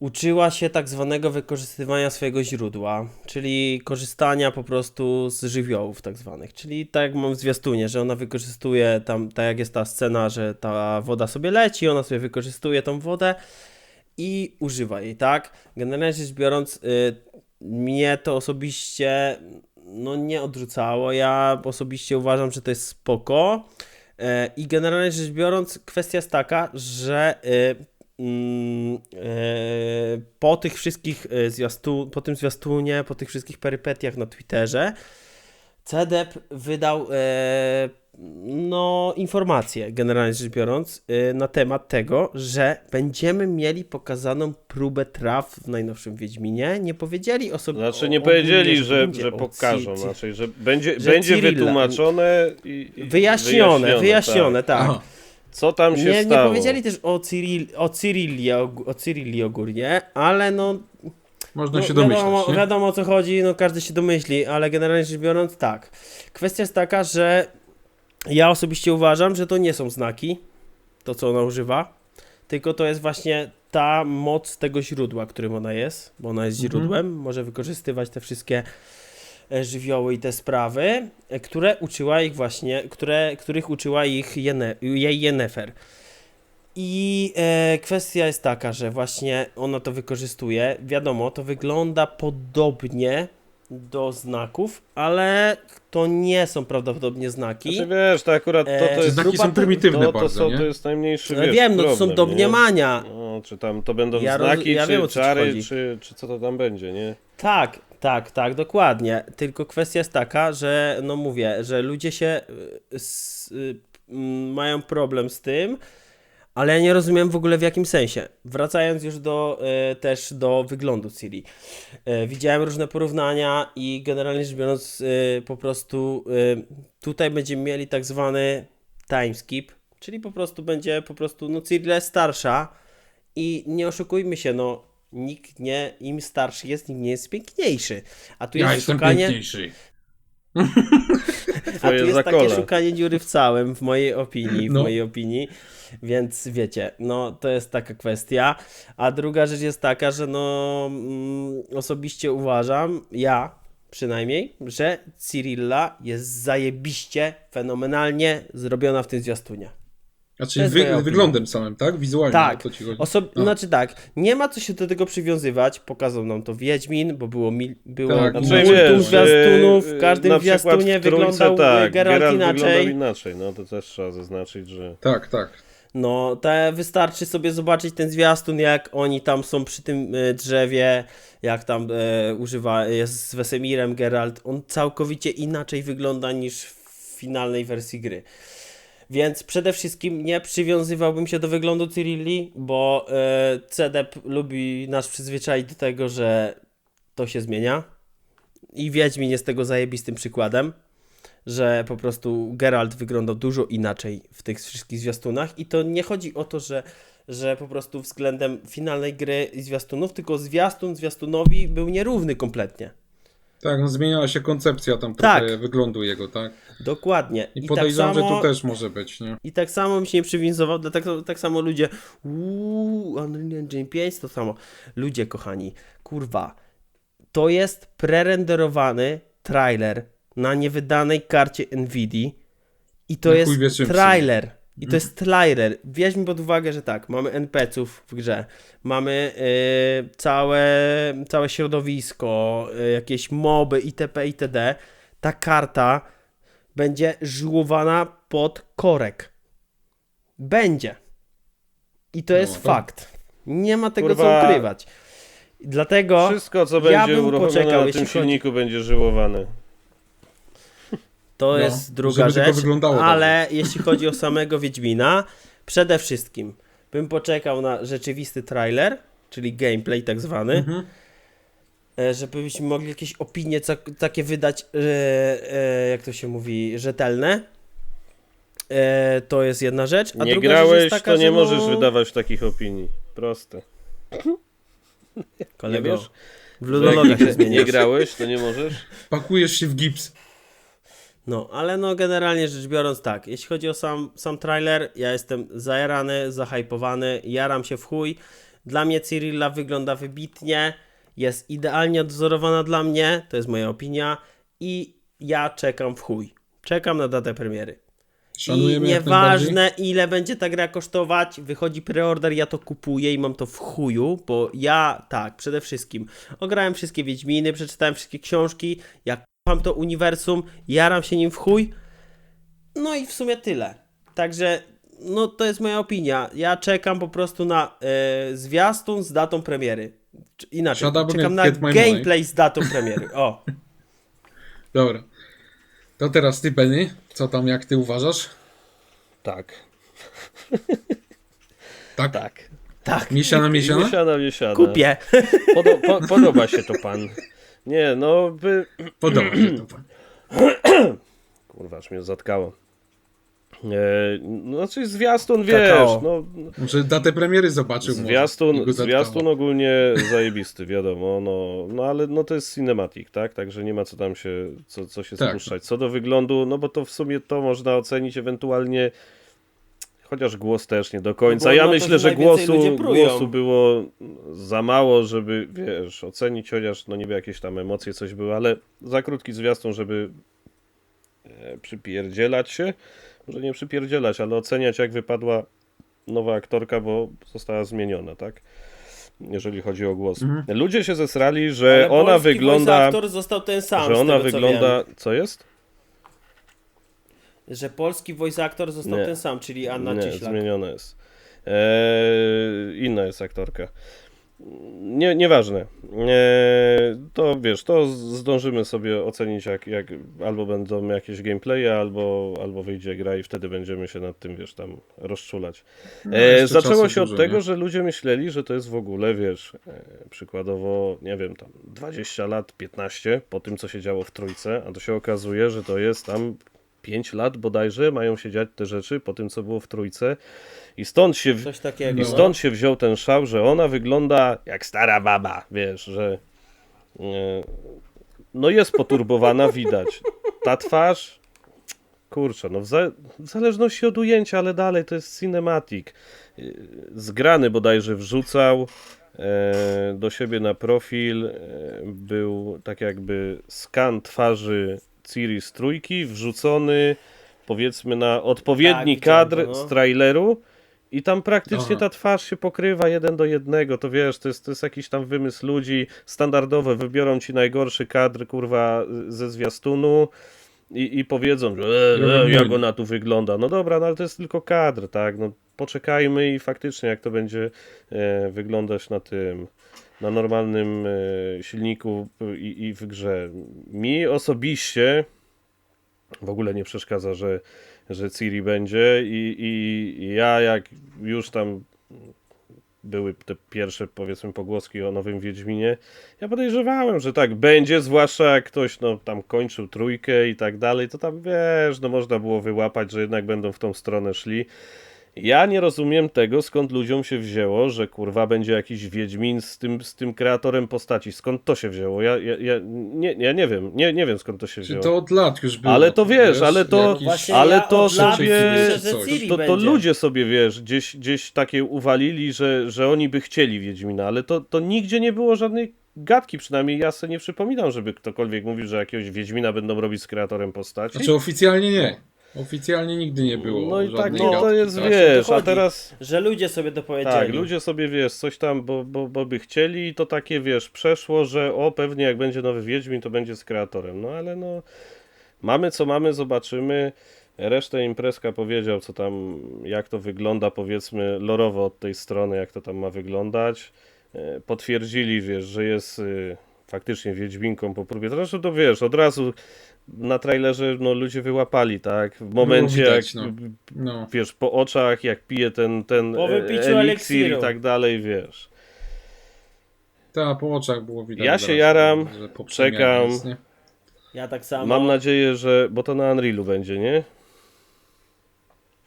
uczyła się tak zwanego wykorzystywania swojego źródła, czyli korzystania po prostu z żywiołów tak zwanych, czyli tak jak mam w zwiastunie, że ona wykorzystuje tam, tak jak jest ta scena, że ta woda sobie leci, ona sobie wykorzystuje tą wodę i używa jej, tak? Generalnie rzecz biorąc, mnie to osobiście no nie odrzucało, ja osobiście uważam, że to jest spoko i generalnie rzecz biorąc kwestia jest taka, że po tych wszystkich po tym zwiastunie, po tych wszystkich perypetiach na Twitterze CDEP wydał no, informację, generalnie rzecz biorąc, na temat tego, że będziemy mieli pokazaną próbę traw w najnowszym Wiedźminie. Nie powiedzieli o sobie. Znaczy nie powiedzieli, że będzie pokażą, znaczy, że będzie Cyrilla. wytłumaczone i wyjaśnione, tak. Aha. Co tam się Nie stało? powiedzieli też o Cyrilli ogólnie, ale no Można się domyśleć, nie? wiadomo o co chodzi, no każdy się domyśli, ale generalnie rzecz biorąc tak. Kwestia jest taka, że ja osobiście uważam, że to nie są znaki, to co ona używa, tylko to jest właśnie ta moc tego źródła, którym ona jest, bo ona jest źródłem, może wykorzystywać te wszystkie żywioły i te sprawy, które uczyła ich właśnie, których uczyła ich jej Yennefer. I kwestia jest taka, że właśnie ona to wykorzystuje. Wiadomo, to wygląda podobnie do znaków, ale to nie są prawdopodobnie znaki. Znaczy wiesz, to akurat to jest Znaki są prymitywne bardzo, nie? to jest najmniejszy Wiem, no to problem, są domniemania. Nie? No, czy tam to będą Ja znaki, ja czy wiem, o co ci czary, chodzi. czy co to tam będzie, nie? Tak, dokładnie. Tylko kwestia jest taka, że no mówię, że ludzie się mają problem z tym, ale ja nie rozumiem w ogóle w jakim sensie. Wracając już też do wyglądu Ciri. Widziałem różne porównania i generalnie rzecz biorąc po prostu tutaj będziemy mieli tak zwany time skip, czyli po prostu będzie no Ciri jest starsza i nie oszukujmy się, no nikt nie, im starszy jest, nikt nie jest piękniejszy. A tu Ja jest jestem szukanie... piękniejszy. A tu jest zakola. takie szukanie dziury w całym, w mojej No. opinii, więc wiecie, no to jest taka kwestia. A druga rzecz jest taka, że no osobiście uważam, ja przynajmniej, że Cyrilla jest zajebiście, fenomenalnie zrobiona w tym zwiastunie. Znaczy jest moja opinia. wyglądem samym, tak? Wizualnie. Tak, o to ci chodzi. znaczy tak, nie ma co się do tego przywiązywać, pokazał nam to Wiedźmin, bo było Tak, multum wiesz, zwiastunów, w każdym na przykład zwiastunie w trójce, wyglądał tak, Geralt wyglądał inaczej. inaczej, no to też trzeba zaznaczyć, że... Tak. No, wystarczy sobie zobaczyć ten zwiastun, jak oni tam są przy tym drzewie, jak tam jest z Wesemirem Geralt, on całkowicie inaczej wygląda niż w finalnej wersji gry. Więc przede wszystkim nie przywiązywałbym się do wyglądu Cyrilli, bo CDEP lubi nas przyzwyczaić do tego, że to się zmienia. I Wiedźmin jest tego zajebistym przykładem, że po prostu Geralt wyglądał dużo inaczej w tych wszystkich zwiastunach. I to nie chodzi o to, że po prostu względem finalnej gry i zwiastunów, tylko zwiastunowi był nierówny kompletnie. Tak, no zmieniała się koncepcja tam Tak. trochę wyglądu jego, tak? Dokładnie. I podejrzewam, że tu też może być, nie? I tak samo mi się nie przywiązywał, dlatego tak samo ludzie, Unreal Engine 5 to samo. Ludzie kochani, kurwa, to jest prerenderowany trailer na niewydanej karcie Nvidia i to Na jest chuj wie czym w trailer. I to jest trailer. Weźmy pod uwagę, że tak, mamy NPC-ów w grze, mamy całe środowisko, jakieś moby itp. itd. Ta karta będzie żyłowana pod korek. Będzie. I to jest to- fakt. Nie ma tego Kurwa. co ukrywać. Dlatego Wszystko, co ja będzie bym uruchomione poczekał, na jeśli tym chodzi- silniku, będzie żyłowane. to No, jest druga żeby tylko rzecz, wyglądało ale jeśli chodzi o samego Wiedźmina, przede wszystkim bym poczekał na rzeczywisty trailer, czyli gameplay tak zwany, Mhm. żebyśmy mogli jakieś opinie takie wydać, jak to się mówi, rzetelne. To jest jedna rzecz. A Nie druga rzecz grałeś, jest taka, to nie że możesz wydawać takich opinii. Proste. Kolego, Nie wiesz? w ludologach się Nie zmieniasz. grałeś, to nie możesz? Pakujesz się w gips. No, ale no generalnie rzecz biorąc tak, jeśli chodzi o sam trailer, ja jestem zajarany, zahypowany, jaram się w chuj. Dla mnie Cyrilla wygląda wybitnie, jest idealnie odwzorowana dla mnie, to jest moja opinia i ja czekam w chuj. Czekam na datę premiery. I Szanujemy jak najbardziej. nieważne ile będzie ta gra kosztować, wychodzi preorder, ja to kupuję i mam to w chuju, bo ja tak, przede wszystkim ograłem wszystkie Wiedźminy, przeczytałem wszystkie książki, ja kocham to uniwersum, jaram się nim w chuj, no i w sumie tyle. Także, no to jest moja opinia, ja czekam po prostu na zwiastun z datą premiery. Inaczej, Shut up czekam and na get my money. gameplay z datą premiery, o. Dobra. To teraz ty, Benny. Co tam, jak ty uważasz? Tak. Tak? Tak. Tak, Miesiana? Miesiana. kupię. Podoba się to pan. Nie, no Podoba się to. Kurwa, aż mnie zatkało. No, znaczy zwiastun, wiesz, Kakao. no, Może datę premiery zobaczył. może. I zwiastun go zatkało. ogólnie zajebisty, wiadomo, no ale no to jest cinematic, tak, także nie ma co tam się, co się Tak. spuszczać. Co do wyglądu, no bo to w sumie to można ocenić ewentualnie, chociaż głos też nie do końca. No bo Ja na to myślę, się że najwięcej ludzie prują. głosu było za mało, żeby, wiesz, ocenić, chociaż no niby jakieś tam emocje, coś było, ale za krótki zwiastun, żeby przypierdzielać się, może nie przypierdzielać, ale oceniać jak wypadła nowa aktorka, bo została zmieniona, tak? Jeżeli chodzi o głos. Ludzie się zesrali, że Ale ona polski wygląda, voice actor został ten sam, że z ona tego, co wygląda, wiem. co jest? Że polski voice actor został Nie. ten sam, czyli Anna Nie, Cieślak. zmieniona jest. Inna jest aktorka. Nieważne. To wiesz, to zdążymy sobie ocenić, jak albo będą jakieś gameplaye, albo wyjdzie gra i wtedy będziemy się nad tym, wiesz, tam rozczulać. No, jeszcze Zaczęło czasu się od dużo, tego, nie? że ludzie myśleli, że to jest w ogóle, wiesz, przykładowo, nie wiem, tam 20 lat, 15 po tym, co się działo w Trójce, a to się okazuje, że to jest tam 5 lat bodajże, mają się dziać te rzeczy po tym, co było w Trójce. I stąd się, Coś takiego. i stąd się wziął ten szał, że ona wygląda jak stara baba, wiesz, że no jest poturbowana, widać. Ta twarz, kurczę, no w zależności od ujęcia, ale dalej to jest cinematic. Zgrany bodajże wrzucał do siebie na profil, był tak jakby skan twarzy Ciri z Trójki wrzucony powiedzmy na odpowiedni Tak, widziałem kadr to, no. z traileru i tam praktycznie Aha. ta twarz się pokrywa 1:1, to wiesz, to jest jakiś tam wymysł ludzi, standardowe, wybiorą ci najgorszy kadr, kurwa, ze zwiastunu i powiedzą, że jak ona tu wygląda. No dobra, no ale to jest tylko kadr, tak, no poczekajmy i faktycznie jak to będzie wyglądać na normalnym silniku i w grze. Mi osobiście w ogóle nie przeszkadza, że Ciri będzie i ja jak już tam były te pierwsze powiedzmy pogłoski o nowym Wiedźminie, ja podejrzewałem, że tak będzie, zwłaszcza jak ktoś no tam kończył Trójkę i tak dalej, to tam wiesz, no można było wyłapać, że jednak będą w tą stronę szli Ja nie rozumiem tego, skąd ludziom się wzięło, że kurwa będzie jakiś Wiedźmin z tym kreatorem postaci. Skąd to się wzięło? Ja nie wiem. Nie wiem, skąd to się Czy wzięło. to od lat już było. Ale to wiesz, ale to- jakiś- Właśnie ale ja to od lat sobie- słyszę, że coś. Ciri To będzie. ludzie sobie, wiesz, gdzieś takie uwalili, że oni by chcieli Wiedźmina, ale to nigdzie nie było żadnej gadki, przynajmniej ja sobie nie przypominam, żeby ktokolwiek mówił, że jakiegoś Wiedźmina będą robić z kreatorem postaci. Znaczy oficjalnie nie. Oficjalnie nigdy nie było. No i tak, żadnej no to gadki, jest, tak? wiesz, to a chodzi. teraz... Że ludzie sobie to powiedzieli. Tak, ludzie sobie, wiesz, coś tam, bo by chcieli i to takie, wiesz, przeszło, że pewnie jak będzie nowy Wiedźmin, to będzie z kreatorem. No ale no, mamy co mamy, zobaczymy. Resztę imprezka powiedział, co tam, jak to wygląda, powiedzmy, lorowo od tej strony, jak to tam ma wyglądać. Potwierdzili, wiesz, że jest faktycznie Wiedźminką po próbie. Zresztą to wiesz, od razu na trailerze no, ludzie wyłapali, tak? W momencie, widać, jak No. wiesz, po oczach, jak pije ten Po wypiciu eliksir eliksiru. i tak dalej, wiesz. Tak, po oczach było widać. Ja się zaraz, jaram, że po przemianie czekam. jest, nie? Ja tak samo. Mam nadzieję, że, bo to na Unrealu będzie, nie?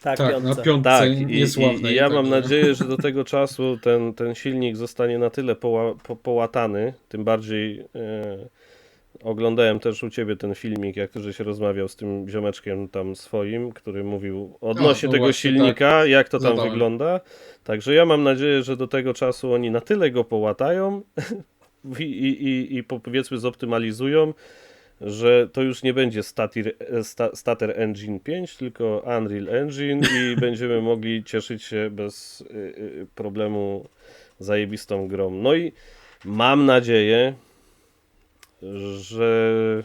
Tak, Tak, piątce. na piątce Tak, i niesławnej. ja mam także- nadzieję, że do tego czasu ten silnik zostanie na tyle połatany, tym bardziej oglądałem też u ciebie ten filmik, jak ty żeś rozmawiał z tym ziomeczkiem tam swoim, który mówił odnośnie no tego właśnie, silnika, jak to tam Zadałem. wygląda. Także ja mam nadzieję, że do tego czasu oni na tyle go połatają i powiedzmy zoptymalizują, że to już nie będzie Stater Engine 5, tylko Unreal Engine i będziemy mogli cieszyć się bez problemu zajebistą grą. No i mam nadzieję, że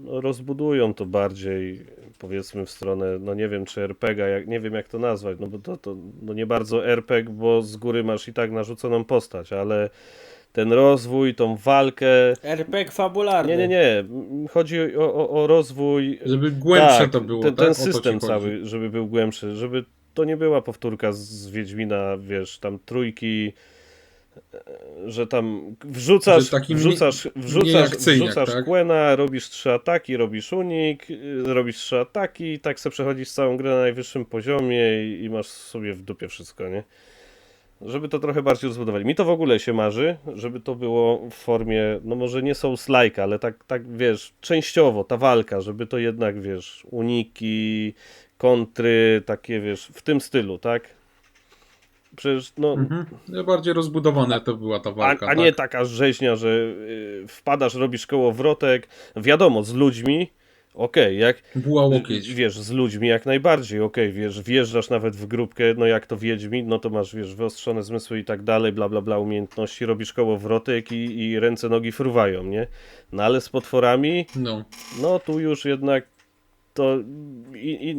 rozbudują to bardziej, powiedzmy w stronę, no nie wiem czy RPG, nie wiem jak to nazwać, no bo to no nie bardzo RPG, bo z góry masz i tak narzuconą postać, ale ten rozwój, tą walkę... RPG fabularny. Nie. Chodzi o rozwój... Żeby głębsze tak, to było, ten tak? O to ci system chodzi. cały, żeby był głębszy, żeby to nie była powtórka z Wiedźmina, wiesz, tam trójki, że tam wrzucasz, Że taki mniej akcyjniak, wrzucasz tak? Quena, robisz 3 ataki, robisz unik, robisz 3 ataki i tak se przechodzisz całą grę na najwyższym poziomie i masz sobie w dupie wszystko, nie? Żeby to trochę bardziej rozbudowali. Mi to w ogóle się marzy, żeby to było w formie, no może nie Souls-like, ale tak wiesz, częściowo ta walka, żeby to jednak, wiesz, uniki, kontry, takie, wiesz, w tym stylu, tak? Przecież, no, Bardziej rozbudowana to była ta walka. a nie taka rzeźnia, że wpadasz, robisz kołowrotek, wiadomo, z ludźmi, okej, jak Była łokieć. wiesz, z ludźmi jak najbardziej, okej, wiesz, wjeżdżasz nawet w grupkę, no jak to Wiedźmin, no to masz, wiesz, wyostrzone zmysły i tak dalej, bla, bla, bla, umiejętności, robisz kołowrotek i ręce, nogi fruwają, nie? No ale z potworami, No. no tu już jednak to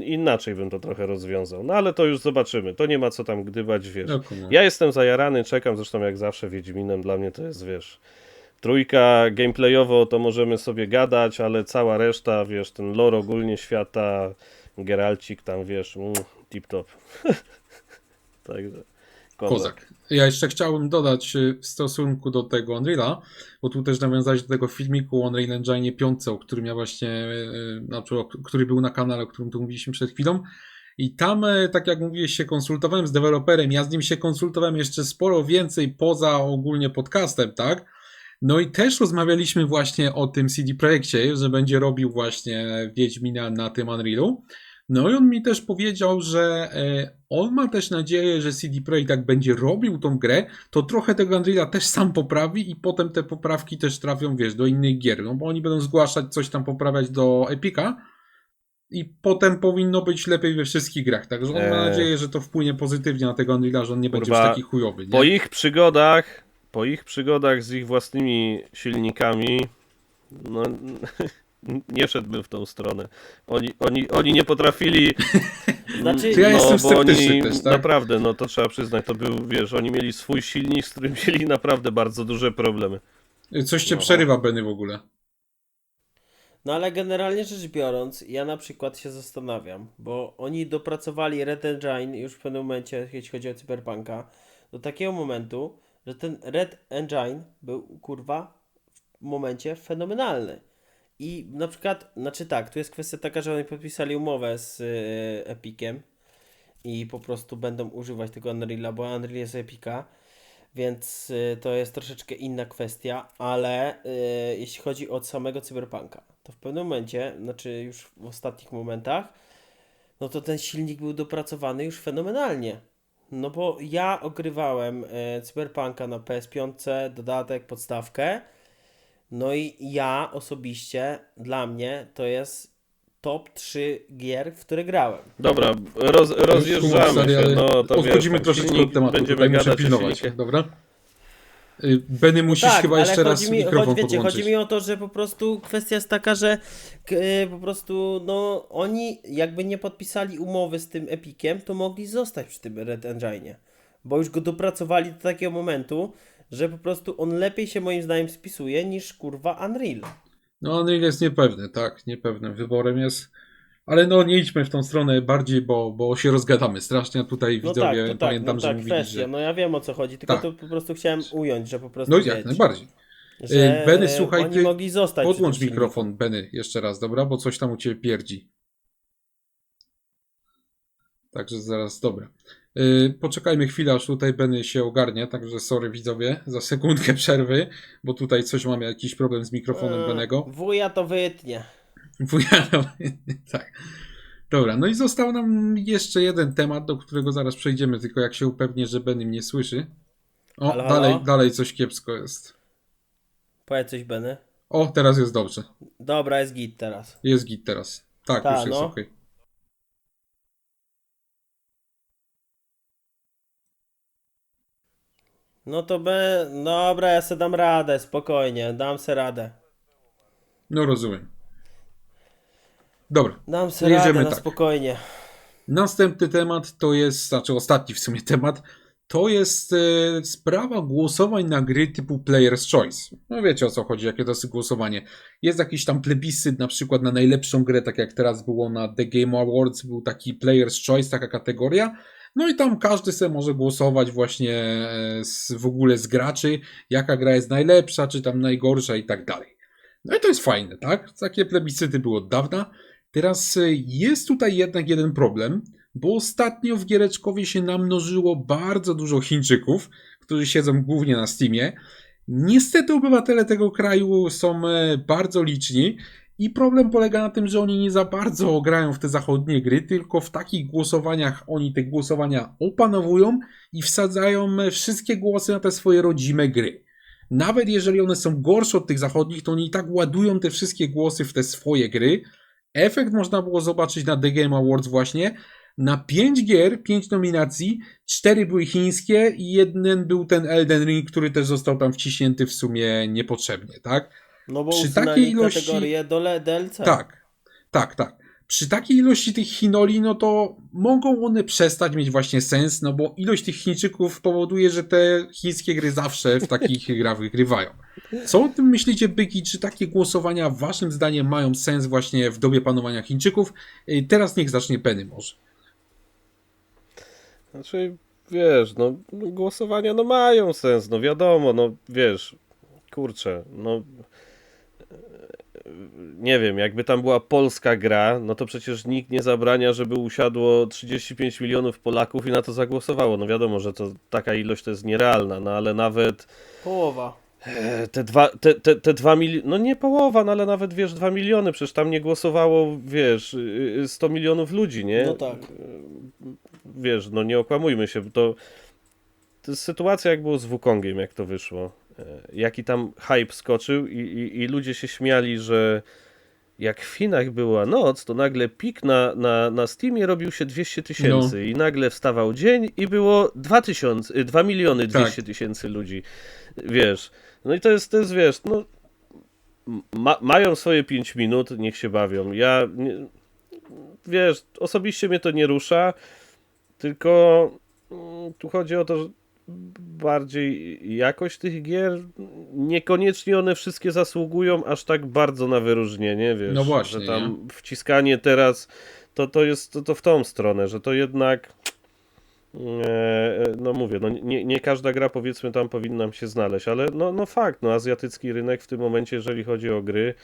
inaczej bym to trochę rozwiązał, no ale to już zobaczymy, to nie ma co tam gdybać, wiesz. No. Ja jestem zajarany, czekam, zresztą jak zawsze Wiedźminem, dla mnie to jest, wiesz, trójka, gameplayowo to możemy sobie gadać, ale cała reszta, wiesz, ten lore ogólnie świata, Geralcik tam, wiesz, tip-top. Także, Kozak. Ja jeszcze chciałbym dodać w stosunku do tego Unreala, bo tu też nawiązać do tego filmiku o Unreal Engine 5, o którym ja właśnie, który był na kanale, o którym tu mówiliśmy przed chwilą. I tam, tak jak mówiłeś, się konsultowałem z deweloperem, ja z nim się konsultowałem jeszcze sporo więcej poza ogólnie podcastem, tak? No i też rozmawialiśmy właśnie o tym CD Projekcie, że będzie robił właśnie Wiedźmina na tym Unrealu. No i on mi też powiedział, że on ma też nadzieję, że CD Projekt jak będzie robił tą grę, to trochę tego Unreala też sam poprawi i potem te poprawki też trafią, wiesz, do innych gier. No bo oni będą zgłaszać, coś tam poprawiać do Epica i potem powinno być lepiej we wszystkich grach. Także on ma nadzieję, że to wpłynie pozytywnie na tego Unreala, że on nie będzie już taki chujowy. Nie? Po ich przygodach z ich własnymi silnikami, no nie szedłbym w tą stronę. Oni nie potrafili. Znaczy, Ja jestem bo sceptyczny oni też, tak? naprawdę, no to trzeba przyznać, to był, wiesz, oni mieli swój silnik, z którym mieli naprawdę bardzo duże problemy. Coś cię przerywa, Benny, w ogóle. No ale generalnie rzecz biorąc, ja na przykład się zastanawiam, bo oni dopracowali Red Engine już w pewnym momencie, jeśli chodzi o Cyberpunka, do takiego momentu, że ten Red Engine był, kurwa, w momencie fenomenalny. I na przykład, znaczy tak, tu jest kwestia taka, że oni podpisali umowę z Epiciem i po prostu będą używać tego Unreala, bo Unreal jest Epica, więc to jest troszeczkę inna kwestia, ale jeśli chodzi o samego Cyberpunka, to w pewnym momencie, znaczy już w ostatnich momentach, no to ten silnik był dopracowany już fenomenalnie. No bo ja ogrywałem Cyberpunka na PS5, dodatek, podstawkę, no i ja osobiście, dla mnie to jest top 3 gier, w które grałem. Dobra, Humor, rozjeżdżamy stary, się, ale no to odchodzimy wiesz, troszeczkę silnik, od tematu, będziemy tutaj muszę gadać o pilnować, silniku. dobra? Benny, musisz chyba ale jeszcze raz chodzi mi, mikrofon wiecie, podłączyć. chodzi mi o to, że po prostu kwestia jest taka, że po prostu no oni jakby nie podpisali umowy z tym Epiciem, to mogli zostać przy tym Red Engine'ie, bo już go dopracowali do takiego momentu, że po prostu on lepiej się moim zdaniem spisuje niż kurwa Unreal. No Unreal jest niepewny, tak, niepewnym wyborem jest. Ale no nie idźmy w tą stronę bardziej, bo się rozgadamy strasznie. A tutaj No widzowie, tak, to tak, pamiętam, no że tak, mówili, kwestia, że... no ja wiem o co chodzi, tylko Tak. to po prostu chciałem ująć, że po prostu No jak wiecie, najbardziej. że Benny, słuchaj, oni ty mogli zostać przy podłącz tym mikrofon, Benny, jeszcze raz, dobra? Bo coś tam u Ciebie pierdzi. Także zaraz, dobra. Poczekajmy chwilę, aż tutaj Benny się ogarnie, także sorry widzowie za sekundkę przerwy, bo tutaj coś mamy, jakiś problem z mikrofonem Bennego. Wuja to wytnie. Tak. Dobra, no i został nam jeszcze jeden temat, do którego zaraz przejdziemy, tylko jak się upewnię, że Benny mnie słyszy. O, Halo, halo? dalej coś kiepsko jest. Powiedz coś, Benny. O, teraz jest dobrze. Dobra, jest git teraz. Jest git teraz. Tak, Ta, już jest no. okej. No to dobra, ja se dam radę, spokojnie, dam se radę. No rozumiem. Dobra, Dam se jedziemy radę na tak. spokojnie. Następny temat to jest, znaczy ostatni w sumie temat, to jest sprawa głosowań na gry typu Player's Choice. No wiecie o co chodzi, jakie to jest głosowanie. Jest jakiś tam plebiscyt na przykład na najlepszą grę, tak jak teraz było na The Game Awards, był taki Player's Choice, taka kategoria. No i tam każdy sobie może głosować właśnie w ogóle z graczy, jaka gra jest najlepsza, czy tam najgorsza i tak dalej. No i to jest fajne, tak? Takie plebiscyty były od dawna. Teraz jest tutaj jednak jeden problem, bo ostatnio w Giereczkowie się namnożyło bardzo dużo Chińczyków, którzy siedzą głównie na Steamie. Niestety obywatele tego kraju są bardzo liczni i problem polega na tym, że oni nie za bardzo grają w te zachodnie gry, tylko w takich głosowaniach oni te głosowania opanowują i wsadzają wszystkie głosy na te swoje rodzime gry. Nawet jeżeli one są gorsze od tych zachodnich, to oni i tak ładują te wszystkie głosy w te swoje gry. Efekt można było zobaczyć na The Game Awards właśnie. Na 5 gier, 5 nominacji, 4 były chińskie i jeden był ten Elden Ring, który też został tam wciśnięty w sumie niepotrzebnie, tak? No bo Przy usunęli takiej ilości- kategorię do DLC. Tak. Przy takiej ilości tych chinoli, no to mogą one przestać mieć właśnie sens, no bo ilość tych Chińczyków powoduje, że te chińskie gry zawsze w takich grach wygrywają. Co o tym myślicie, Byki? Czy takie głosowania waszym zdaniem mają sens właśnie w dobie panowania Chińczyków? Teraz niech zacznie Penny może. Znaczy, wiesz, no głosowania no mają sens, no wiadomo, no wiesz, kurczę, no nie wiem, jakby tam była polska gra, no to przecież nikt nie zabrania, żeby usiadło 35 milionów Polaków i na to zagłosowało. No wiadomo, że to taka ilość to jest nierealna, no ale nawet Połowa. te 2 miliony, no nie połowa, no ale nawet wiesz 2 miliony, przecież tam nie głosowało, wiesz, 100 milionów ludzi, nie? No tak. Wiesz, no nie okłamujmy się, to jest sytuacja jak było z Wukongiem, jak to wyszło. Jaki tam hype skoczył i ludzie się śmiali, że jak w Chinach była noc, to nagle pik na Steamie robił się 200 tysięcy i nagle wstawał dzień i było 2 miliony 200 tysięcy ludzi, wiesz. No i to jest wiesz, no mają swoje 5 minut, niech się bawią. Wiesz, osobiście mnie to nie rusza, tylko tu chodzi o to, że bardziej jakość tych gier, niekoniecznie one wszystkie zasługują aż tak bardzo na wyróżnienie, wiesz, No właśnie, że tam wciskanie teraz to jest to w tą stronę, że to jednak no mówię, no nie każda gra powiedzmy tam powinna nam się znaleźć, ale no fakt, no azjatycki rynek w tym momencie, jeżeli chodzi o gry,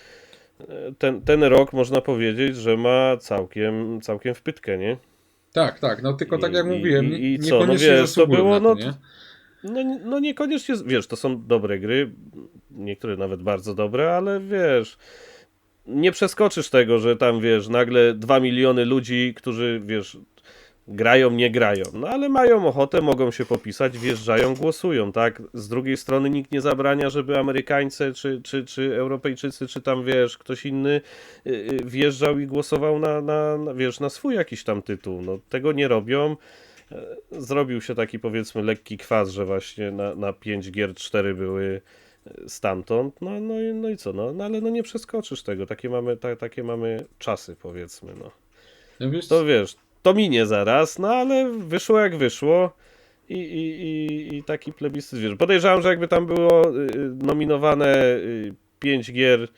ten rok można powiedzieć, że ma całkiem w pytkę, nie? Tak, no tylko tak jak I- mówiłem, i co, no niekoniecznie wiesz, to zasługują było, na to, no nie? No niekoniecznie, wiesz, to są dobre gry, niektóre nawet bardzo dobre, ale wiesz, nie przeskoczysz tego, że tam, wiesz, nagle 2 miliony ludzi, którzy, wiesz, grają, nie grają, no ale mają ochotę, mogą się popisać, wjeżdżają, głosują, tak? Z drugiej strony nikt nie zabrania, żeby Amerykańcy, czy Europejczycy, czy tam, wiesz, ktoś inny wjeżdżał i głosował wiesz, na swój jakiś tam tytuł, no tego nie robią. Zrobił się taki, powiedzmy, lekki kwas, że właśnie na 5 gier 4 były stamtąd, no i co, no ale no nie przeskoczysz tego, takie mamy czasy, powiedzmy, no. No wiesz, To wiesz, to minie zaraz, no ale wyszło jak wyszło i taki plebiscyt, wiesz, podejrzewam, że jakby tam było nominowane 5 gier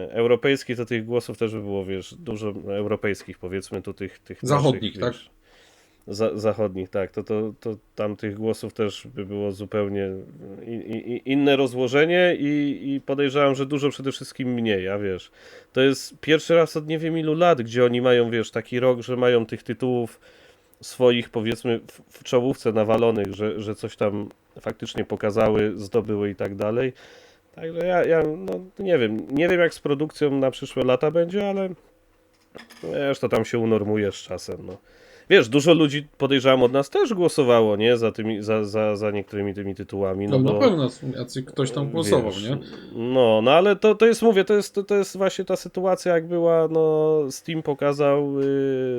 europejskich, to tych głosów też by było, wiesz, dużo europejskich, powiedzmy, tu tych zachodnich, naszych, tak? wiesz, zachodnich, tak, to tam tych głosów też by było zupełnie inne rozłożenie i podejrzewam, że dużo przede wszystkim mniej, a wiesz, to jest pierwszy raz od nie wiem ilu lat, gdzie oni mają, wiesz, taki rok, że mają tych tytułów swoich, powiedzmy, w czołówce nawalonych, że coś tam faktycznie pokazały, zdobyły i tak dalej. Także ja no, nie wiem jak z produkcją na przyszłe lata będzie, ale wiesz, to tam się unormuje z czasem, no. Wiesz, dużo ludzi, podejrzewam, od nas też głosowało, nie? Za niektórymi tymi tytułami. No na bo, pewno jacy ktoś tam głosował, wiesz, nie? No ale to jest, mówię, to jest właśnie ta sytuacja, jak była, no, Steam pokazał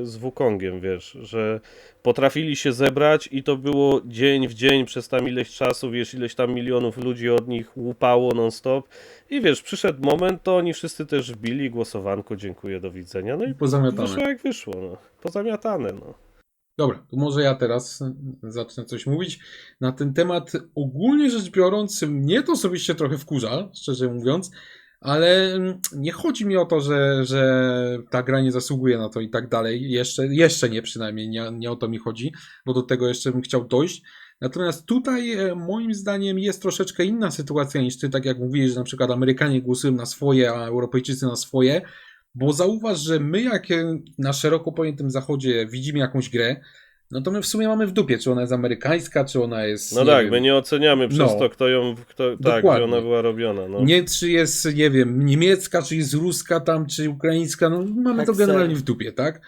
z Wukongiem, wiesz, że potrafili się zebrać i to było dzień w dzień przez tam ileś czasu, wiesz, ileś tam milionów ludzi od nich łupało non-stop i wiesz, przyszedł moment, to oni wszyscy też wbili, głosowanko, dziękuję, do widzenia, no i Pozamiatane. wyszło jak wyszło, no. Pozamiatane, no. Dobra, to może ja teraz zacznę coś mówić na ten temat. Ogólnie rzecz biorąc, mnie to osobiście trochę wkurza, szczerze mówiąc, ale nie chodzi mi o to, że ta gra nie zasługuje na to i tak dalej. Jeszcze nie przynajmniej, nie o to mi chodzi, bo do tego jeszcze bym chciał dojść. Natomiast tutaj moim zdaniem jest troszeczkę inna sytuacja niż ty, tak jak mówiłeś, że na przykład Amerykanie głosują na swoje, a Europejczycy na swoje. Bo zauważ, że my jak na szeroko pojętym zachodzie widzimy jakąś grę, no to my w sumie mamy w dupie, czy ona jest amerykańska, czy ona jest, No nie tak, wiem, my nie oceniamy przez No. to, tak, gdzie Dokładnie. ona była robiona, no. nie czy jest, nie wiem, niemiecka, czy jest ruska tam, czy ukraińska, no mamy Tak to generalnie serio. w dupie, tak?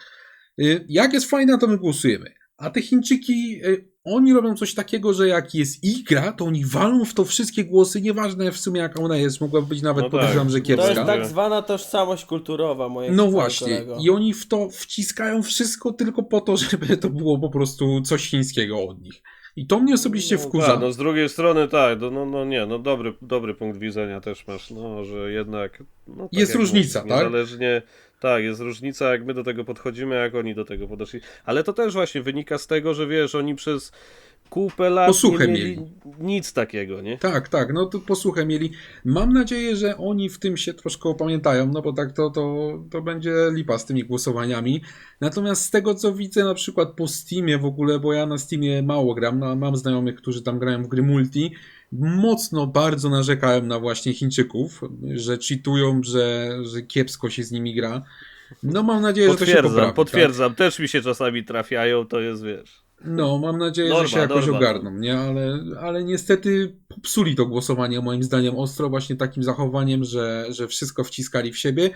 Jak jest fajna, to my głosujemy. A te Chińczyki, oni robią coś takiego, że jak jest ich gra, to oni walą w to wszystkie głosy, nieważne w sumie jaka ona jest, mogłaby być nawet, No tak. podejrzewam, że To To jest kiepska. tak zwana tożsamość kulturowa, No panie właśnie, kolego. i oni w to wciskają wszystko tylko po to, żeby to było po prostu coś chińskiego od nich. I to mnie osobiście wkurza. Tak, no z drugiej strony tak, dobry punkt widzenia też masz, no, że jednak no, tak Jest jak różnica, mówisz, tak? niezależnie, tak, jest różnica, jak my do tego podchodzimy, a jak oni do tego podeszli. Ale to też właśnie wynika z tego, że wiesz, oni przez kupę lat Posłuchę nie mieli mieli. nic takiego, nie? Tak, no to posłuchaj mieli. Mam nadzieję, że oni w tym się troszkę opamiętają, no bo tak to będzie lipa z tymi głosowaniami. Natomiast z tego co widzę na przykład po Steamie w ogóle, bo ja na Steamie mało gram, no, mam znajomych, którzy tam grają w gry multi, mocno bardzo narzekałem na właśnie Chińczyków, że cheatują, że kiepsko się z nimi gra. No mam nadzieję, że to się poprawi. Tak? Potwierdzam, też mi się czasami trafiają, to jest, wiesz... No, mam nadzieję, Norma, że się jakoś norma, ogarną, nie? Ale niestety popsuli to głosowanie moim zdaniem ostro właśnie takim zachowaniem, że wszystko wciskali w siebie.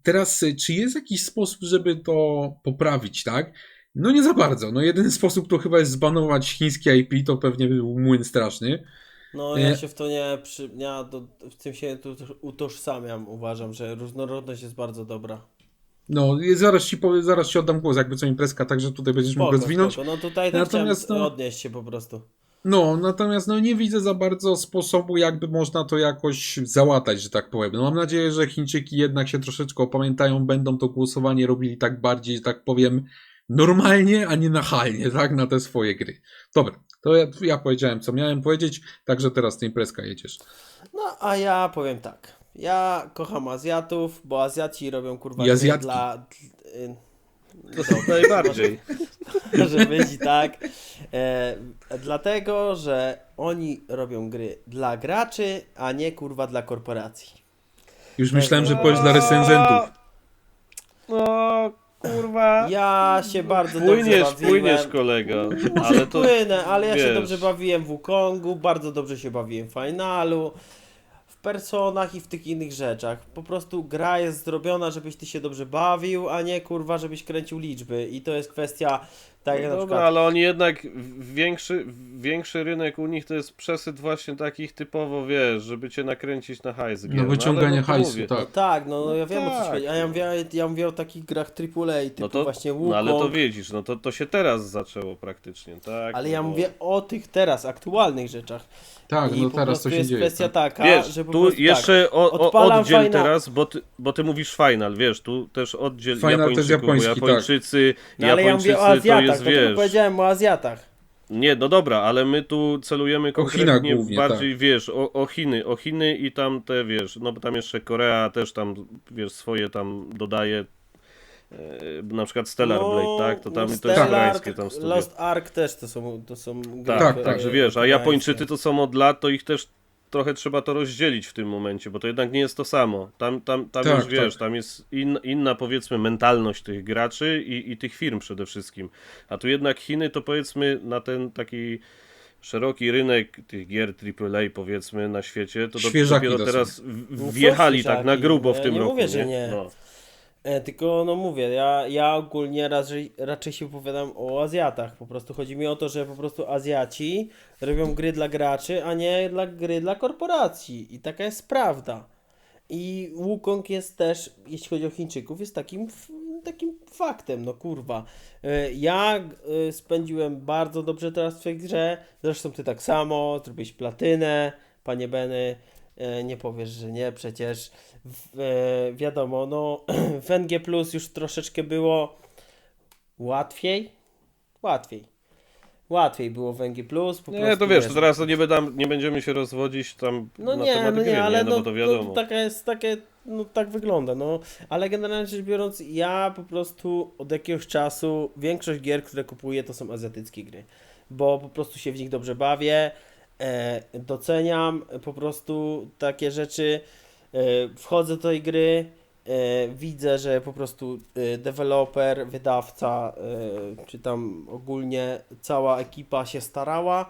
Teraz, czy jest jakiś sposób, żeby to poprawić, tak? No nie za bardzo. No jedyny sposób to chyba jest zbanować chińskie IP, to pewnie był młyn straszny. No ja się w to w tym się tu utożsamiam, uważam, że różnorodność jest bardzo dobra. No, zaraz ci oddam głos, jakby co imprezka, także tutaj będziesz mógł rozwinąć. Spoko. No tutaj tak Natomiast, chciałem no- odnieść się po prostu. No, natomiast no nie widzę za bardzo sposobu, jakby można to jakoś załatać, że tak powiem. No, mam nadzieję, że Chińczyki jednak się troszeczkę opamiętają, będą to głosowanie robili tak bardziej, że tak powiem, normalnie, a nie nachalnie, tak, na te swoje gry. Dobra, to ja powiedziałem, co miałem powiedzieć, także teraz ty imprezka jedziesz. No a ja powiem tak. Ja kocham Azjatów, bo Azjaci robią kurwa I gry Azjatki. Najbardziej. Może być i tak. Dlatego, że oni robią gry dla graczy, a nie kurwa dla korporacji. Już myślałem, że powiesz dla recenzentów. No, kurwa. Ja się bardzo dobrze bawiłem. Płyniesz, kolego. Może Ale to płynę, ale ja się wiesz. dobrze bawiłem w Wukongu, bardzo dobrze się bawiłem w Finalu, w Personach i w tych innych rzeczach. Po prostu gra jest zrobiona, żebyś ty się dobrze bawił, a nie kurwa, żebyś kręcił liczby. I to jest kwestia, tak jak No na dobra, przykład... ale oni jednak większy rynek u nich to jest przesyt właśnie takich typowo, wiesz, żeby cię nakręcić na hajs gier. No wyciąganie ale to hajsu, mówię. No tak. tak, no ja wiem o co ci tak. chodzi. A ja mówię o takich grach AAA, typu No to, właśnie no Wukong. ale to wiedzisz, no to się teraz zaczęło praktycznie, tak? Ale no ja bo- mówię o tych teraz, aktualnych rzeczach. Tak, I no po teraz prostu to się jest dzieje. kwestia Tak. taka, Wiesz, że po tu prostu jeszcze tak, odpalam oddziel Final- teraz, bo ty mówisz final, wiesz, tu też oddziel Final to jest Japończyków, bo japoński, tak. Japończycy, No ale ja mówię o to Azjatach, jest, no to wiesz... powiedziałem o Azjatach. Nie, no dobra, ale my tu celujemy konkretnie głównie, bardziej, wiesz, o Chiny i tam te, wiesz, no bo tam jeszcze Korea też tam, wiesz, swoje tam dodaje, na przykład Stellar Blade, tak, to tam to jest Stellar, koreańskie tam studio. Lost Ark też to są gry. Tak, tak, także wiesz, a Japończycy to są od lat, to ich też trochę trzeba to rozdzielić w tym momencie, bo to jednak nie jest to samo. Tam Tak, już wiesz, tak. tam jest inna powiedzmy mentalność tych graczy i tych firm przede wszystkim. A tu jednak Chiny to powiedzmy na ten taki szeroki rynek tych gier AAA powiedzmy na świecie, to Świeżaki dopiero to teraz No są wjechali tak na świeżaki, grubo no w ja tym nie roku. mówię, że nie. No. Tylko no mówię, ja ogólnie raczej się wypowiadam o Azjatach. Po prostu chodzi mi o to, że po prostu Azjaci robią gry dla graczy, a nie gry dla korporacji. I taka jest prawda. I Wukong jest też, jeśli chodzi o Chińczyków, jest takim faktem, no kurwa. Ja spędziłem bardzo dobrze teraz w tej grze, zresztą ty tak samo, zrobiłeś platynę, panie Benny, nie powiesz, że nie, przecież wiadomo, no w NG Plus już troszeczkę było łatwiej. Łatwiej było w NG Plus, po Nie, prostu to wiesz, to wiesz, teraz to nie będziemy się rozwodzić tam no na nie, temat no gry, nie, ale no bo to wiadomo. no tak wygląda, no. Ale generalnie rzecz biorąc, ja po prostu od jakiegoś czasu większość gier, które kupuję, to są azjatyckie gry. Bo po prostu się w nich dobrze bawię, doceniam po prostu takie rzeczy, wchodzę do tej gry, widzę, że po prostu deweloper, wydawca, czy tam ogólnie cała ekipa się starała.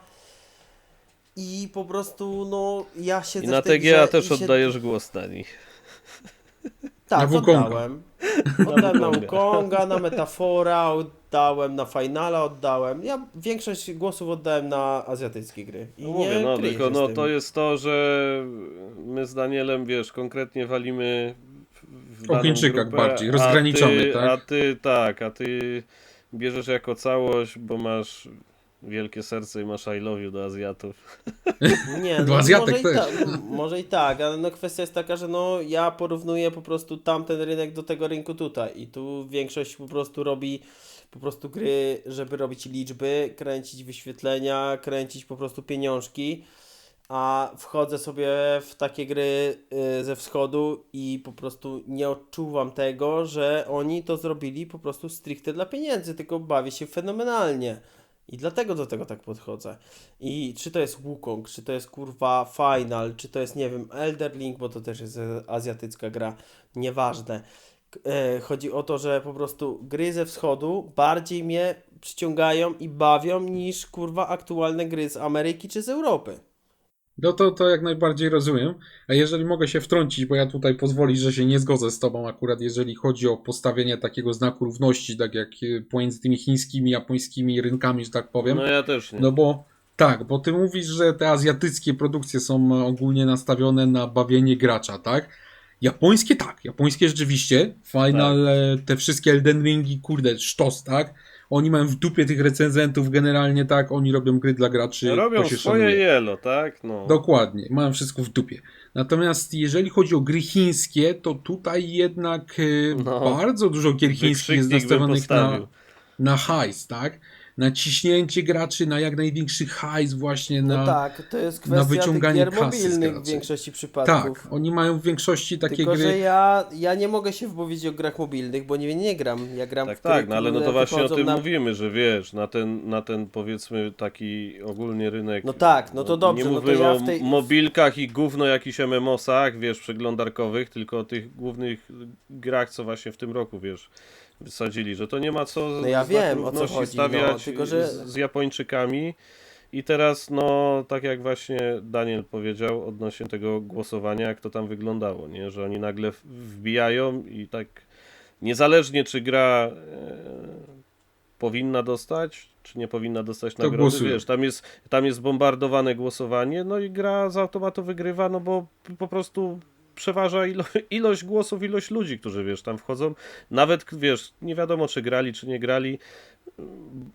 I po prostu, no, ja się I na TGA też oddajesz głos na nich. Tak, Na Wukonga. oddałem. Oddałem na Wukonga. Wukonga, na Metafora, oddałem na Finala, oddałem. Ja większość głosów oddałem na azjatyckie gry. I No nie mówię, no kryję tylko się z no tym. to jest to, że my z Danielem, wiesz, konkretnie walimy w daną Chińczykach grupę, bardziej, rozgraniczamy, tak? A ty bierzesz jako całość, bo masz wielkie serce i masz I love you do Azjatów. Nie, Do no, Azjatek może, też. może i tak, ale no kwestia jest taka, że no ja porównuję po prostu tamten rynek do tego rynku tutaj i tu większość po prostu robi po prostu gry, żeby robić liczby, kręcić wyświetlenia, kręcić po prostu pieniążki, a wchodzę sobie w takie gry ze wschodu i po prostu nie odczuwam tego, że oni to zrobili po prostu stricte dla pieniędzy, tylko bawię się fenomenalnie. I dlatego do tego tak podchodzę. I czy to jest Wukong, czy to jest kurwa Final, czy to jest, nie wiem, Elder Link, bo to też jest azjatycka gra, nieważne. Chodzi o to, że po prostu gry ze wschodu bardziej mnie przyciągają i bawią niż kurwa aktualne gry z Ameryki czy z Europy. No to jak najbardziej rozumiem. A jeżeli mogę się wtrącić, bo ja tutaj pozwolisz, że się nie zgodzę z tobą akurat, jeżeli chodzi o postawienie takiego znaku równości, tak jak pomiędzy tymi chińskimi, japońskimi rynkami, że tak powiem. No ja też nie. No bo tak, bo ty mówisz, że te azjatyckie produkcje są ogólnie nastawione na bawienie gracza, tak? Japońskie rzeczywiście. Final, te wszystkie Elden Ringi, kurde, sztos, tak? Oni mają w dupie tych recenzentów generalnie, tak? Oni robią gry dla graczy. Robią to się swoje szanuje. jelo, tak? No. Dokładnie, mają wszystko w dupie. Natomiast jeżeli chodzi o gry chińskie, to tutaj jednak No. bardzo dużo gier chińskich jest Wykrzyknik bym nastawionych postawił. na hajs, tak? Na ciśnięcie graczy, na jak największy hajs właśnie No na... tak, to jest na kwestia tych wyciąganie gier kasy z mobilnych w graczy. większości przypadków. Tak, oni mają w większości takie Tylko, gry... że ja nie mogę się wypowiedzieć o grach mobilnych, bo nie gram. Ja gram Tak, w gry, tak, no ale no to które właśnie o wychodzą tym na... mówimy, że wiesz, na ten powiedzmy taki ogólnie rynek. No tak, no to dobrze, Nie no to mówimy ja o w tej... mobilkach i gówno jakichś MMOsach, wiesz, przeglądarkowych, tylko o tych głównych grach, co właśnie w tym roku, wiesz, wysadzili, że to nie ma co No ja wiem, o co równości chodzi, stawiać no, tylko że... z Japończykami. I teraz, no, tak jak właśnie Daniel powiedział odnośnie tego głosowania, jak to tam wyglądało, nie? Że oni nagle wbijają i tak niezależnie czy gra powinna dostać, czy nie powinna dostać To nagrody, głosują. wiesz, tam jest bombardowane głosowanie, no i gra z automatu wygrywa, no bo po prostu przeważa ilość głosów, ilość ludzi, którzy, wiesz, tam wchodzą. Nawet, wiesz, nie wiadomo, czy grali, czy nie grali,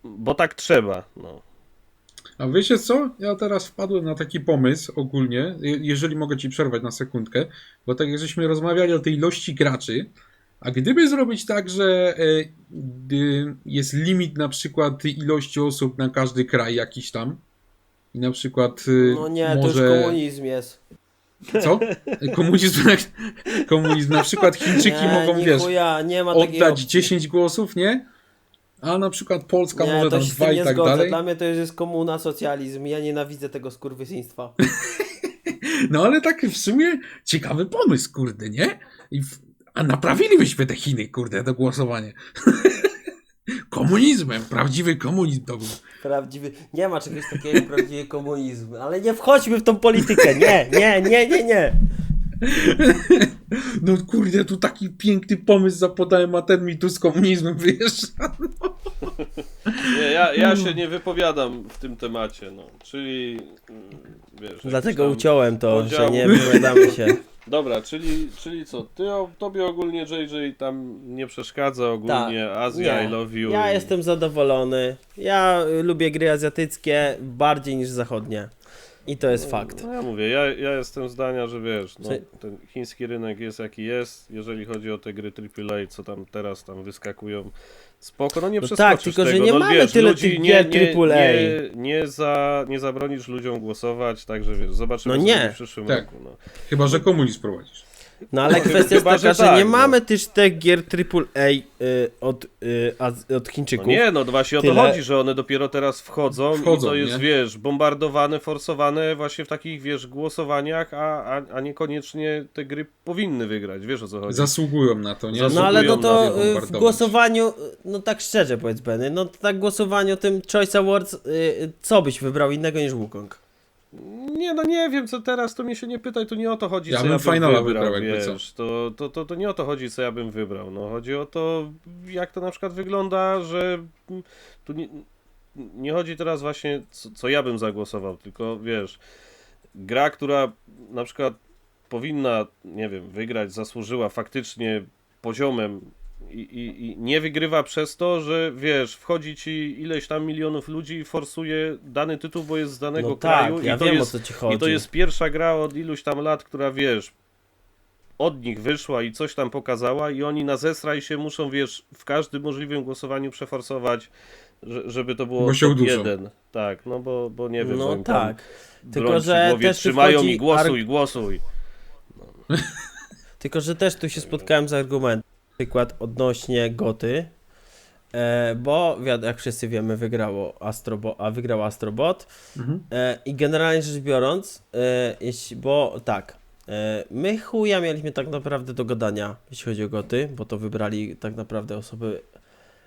bo tak trzeba, no. A wiecie co? Ja teraz wpadłem na taki pomysł ogólnie, jeżeli mogę ci przerwać na sekundkę, bo tak jak żeśmy rozmawiali o tej ilości graczy, a gdyby zrobić tak, że jest limit na przykład ilości osób na każdy kraj jakiś tam i na przykład No nie, może... to już komunizm jest. Co? Komunizm. Na przykład Chińczyki Nie, mogą, wiesz, nichuja, nie ma takiej oddać opcji. 10 głosów, nie? A na przykład Polska Nie, może to tam się z 2 tym i nie tak zgodzę. dalej. Dla mnie to już jest komuna, socjalizm. Ja nienawidzę tego skurwysyństwa. No ale tak w sumie ciekawy pomysł, kurde, nie? A naprawilibyśmy te Chiny, kurde, do głosowania. Komunizmem, prawdziwy komunizm to był. Prawdziwy. Nie ma czegoś takiego jak prawdziwy komunizm. Ale nie wchodźmy w tą politykę. Nie. No kurde, tu taki piękny pomysł zapodałem, a ten mi tu z komunizmem wyjeżdża. Nie, ja się nie wypowiadam w tym temacie, no, czyli wiesz... Dlatego jakiś tam uciąłem to, podział. że nie wypowiadamy się. Dobra, czyli co, tobie ogólnie JJ tam nie przeszkadza, ogólnie Azja, Nie. I love you. Ja i- jestem zadowolony. Ja lubię gry azjatyckie bardziej niż zachodnie. I to jest fakt. No ja mówię, ja jestem zdania, że wiesz, no, Czy- ten chiński rynek jest jaki jest, jeżeli chodzi o te gry AAA, co tam teraz tam wyskakują, spoko, no nie No przeskoczysz tak, tylko że tego, nie no, mamy wiesz, tyle ludzi tych gier AAA. nie zabronisz ludziom głosować, także wiesz, zobaczymy No co nie. będzie w przyszłym Tak. roku, no. Chyba, że komunizm prowadzisz. No ale kwestia jest Chyba, taka, że że tak, nie no. mamy też tych gier AAA od Chińczyków. No nie, no właśnie o to Tyle. chodzi, że one dopiero teraz wchodzą i to jest, nie? wiesz, bombardowane, forsowane właśnie w takich, wiesz, głosowaniach, a niekoniecznie te gry powinny wygrać, wiesz o co chodzi. Zasługują na to, nie? No ale no Zasługują to na w bombardować. głosowaniu, no tak szczerze powiedz Benny, no tak głosowaniu tym Choice Awards, co byś wybrał innego niż Wukong? Nie, no nie wiem, co teraz, to mnie się nie pytaj, to nie o to chodzi, Ja co bym ja bym finala wybrał, wybrał, jakby wiesz, to nie o to chodzi, co ja bym wybrał, no chodzi o to, jak to na przykład wygląda, że tu nie chodzi teraz właśnie, co ja bym zagłosował, tylko wiesz, gra, która na przykład powinna, nie wiem, wygrać, zasłużyła faktycznie poziomem i nie wygrywa przez to, że wiesz, wchodzi ci ileś tam milionów ludzi i forsuje dany tytuł, bo jest z danego No kraju tak, ja i to wiem jest, o co ci chodzi. i to jest pierwsza gra od iluś tam lat, która wiesz, od nich wyszła i coś tam pokazała i oni na zesraj się muszą, wiesz, w każdym możliwym głosowaniu przeforsować, żeby to było Bo się top uduszą. 1. Tak, no bo nie wiem, bo No im tam tak, tylko broń przy że głowie też tu trzymają wchodzi i głosuj. Tylko że też tu się spotkałem z argumentem, na przykład odnośnie Goty, bo jak wszyscy wiemy wygrał Astrobot Mhm. i generalnie rzecz biorąc, bo tak, my chuja mieliśmy tak naprawdę do gadania, jeśli chodzi o Goty, bo to wybrali tak naprawdę osoby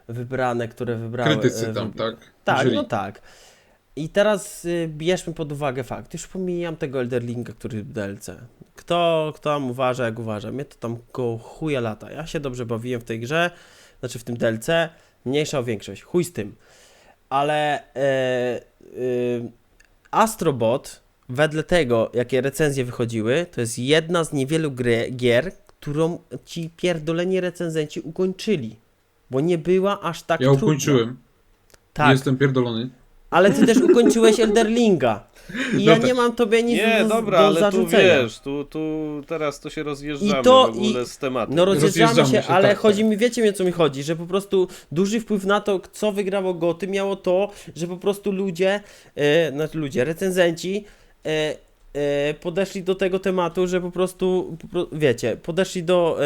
wybrane, które wybrały... Krytycy tam, tak? Tak, Jury. no tak. I teraz bierzmy pod uwagę fakt, już pomijam tego Elderlinga, który w DLC. Kto tam uważa, jak uważa. Mnie to tam koło chuja lata. Ja się dobrze bawiłem w tej grze, znaczy w tym DLC, mniejsza o większość, chuj z tym. Ale Astrobot, wedle tego, jakie recenzje wychodziły, to jest jedna z niewielu gier, którą ci pierdoleni recenzenci ukończyli. Bo nie była aż tak Ja trudna. ukończyłem. Tak, Jestem pierdolony. ale ty też ukończyłeś Elderlinga. I ja No nie mam tobie nic Nie, do, dobra, do ale tu zarzucenia. wiesz, tu teraz to się rozjeżdżamy I to- w ogóle z tematem. No rozjeżdżamy Rozjeżdżamy się, się, ale tak, chodzi tak. mi, wiecie mi o co mi chodzi, że po prostu duży wpływ na to, co wygrało Goty, miało to, że po prostu recenzenci podeszli do tego tematu, że po prostu, wiecie, podeszli do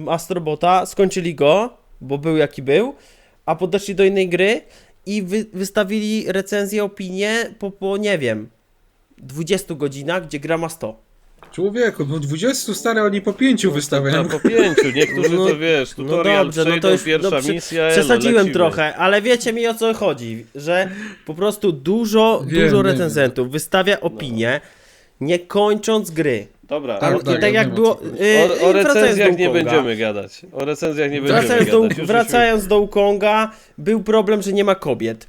Astrobota, skończyli go, bo był jaki był, a podeszli do innej gry i wystawili recenzję, opinię po nie wiem, 20 godzinach, gdzie gra ma 100. Człowieku, no 20 stary, oni po 5 wystawiają. Po 5, niektórzy No, to wiesz, No tutorial dobrze, no przejdą, to już pierwsza no, misja, przesadziłem lecimy. trochę, ale wiecie mi o co chodzi, że po prostu dużo Wiem. recenzentów wystawia opinie, nie kończąc gry. Dobra, Tak, I tak ja jak wiem, o było. co chodzi. o wracając do recenzjach nie Wukonga. będziemy gadać. O recenzjach nie będziemy Wracając gadać. Już wracając do Wukonga, był problem, że nie ma kobiet.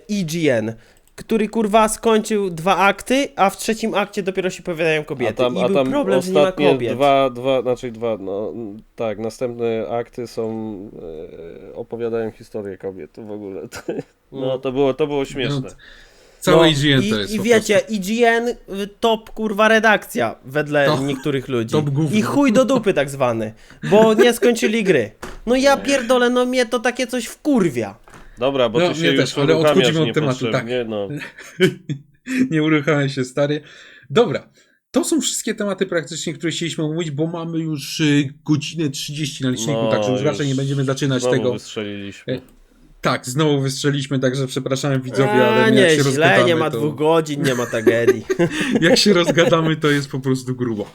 IGN, który kurwa skończył 2 akty, a w 3 akcie dopiero się pojawiają kobiety. I był problem, że nie ma ostatnie kobiet. następne akty są, opowiadają historię kobiet w ogóle. No to było śmieszne. Całe IGN to jest I po wiecie, IGN top kurwa redakcja wedle To- niektórych ludzi. top gówno. I chuj do dupy tak zwany, bo nie skończyli gry. No ja pierdolę, no mnie to takie coś wkurwia. Dobra, bo No, ty się mnie już też, ale uruchamiasz odchodzimy od tematu, niepotrzebnie, no. Nie uruchamiaj się, stary. Dobra, to są wszystkie tematy praktycznie, które chcieliśmy omówić, bo mamy już godzinę 30 na liczniku, No, także już raczej nie już będziemy zaczynać znowu tego. wystrzeliliśmy. Tak, znowu wystrzeliśmy, także przepraszamy widzowie, ale nie jak się źle, rozgadamy, nie ma to... 2 godzin, nie ma tragedii. Jak się rozgadamy, to jest po prostu grubo.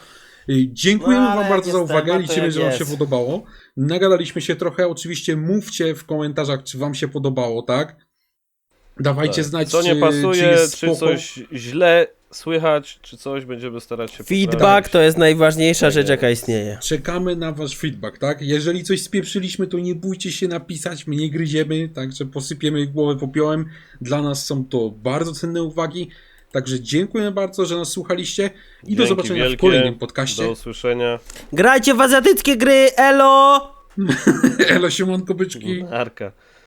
Dziękujemy No, ale wam bardzo za jest uwagę, temat, to liczymy, jak że wam się jest. podobało. Nagadaliśmy się trochę, oczywiście mówcie w komentarzach, czy wam się podobało, tak? Dawajcie Tak. znać, Co nie czy pasuje, jest czy spoko. coś źle słychać, czy coś będziemy starać się Feedback poprawić. to jest najważniejsza Tak rzecz, jaka jest. istnieje. Czekamy na wasz feedback, tak? Jeżeli coś spieprzyliśmy, to nie bójcie się napisać, my nie gryziemy, także posypiemy głowę popiołem. Dla nas są to bardzo cenne uwagi, także dziękuję bardzo, że nas słuchaliście i do Dzięki zobaczenia w wielkie. kolejnym podcaście. Do usłyszenia. Grajcie w azjatyckie gry, elo! Elo, siemanko byczki. Arka.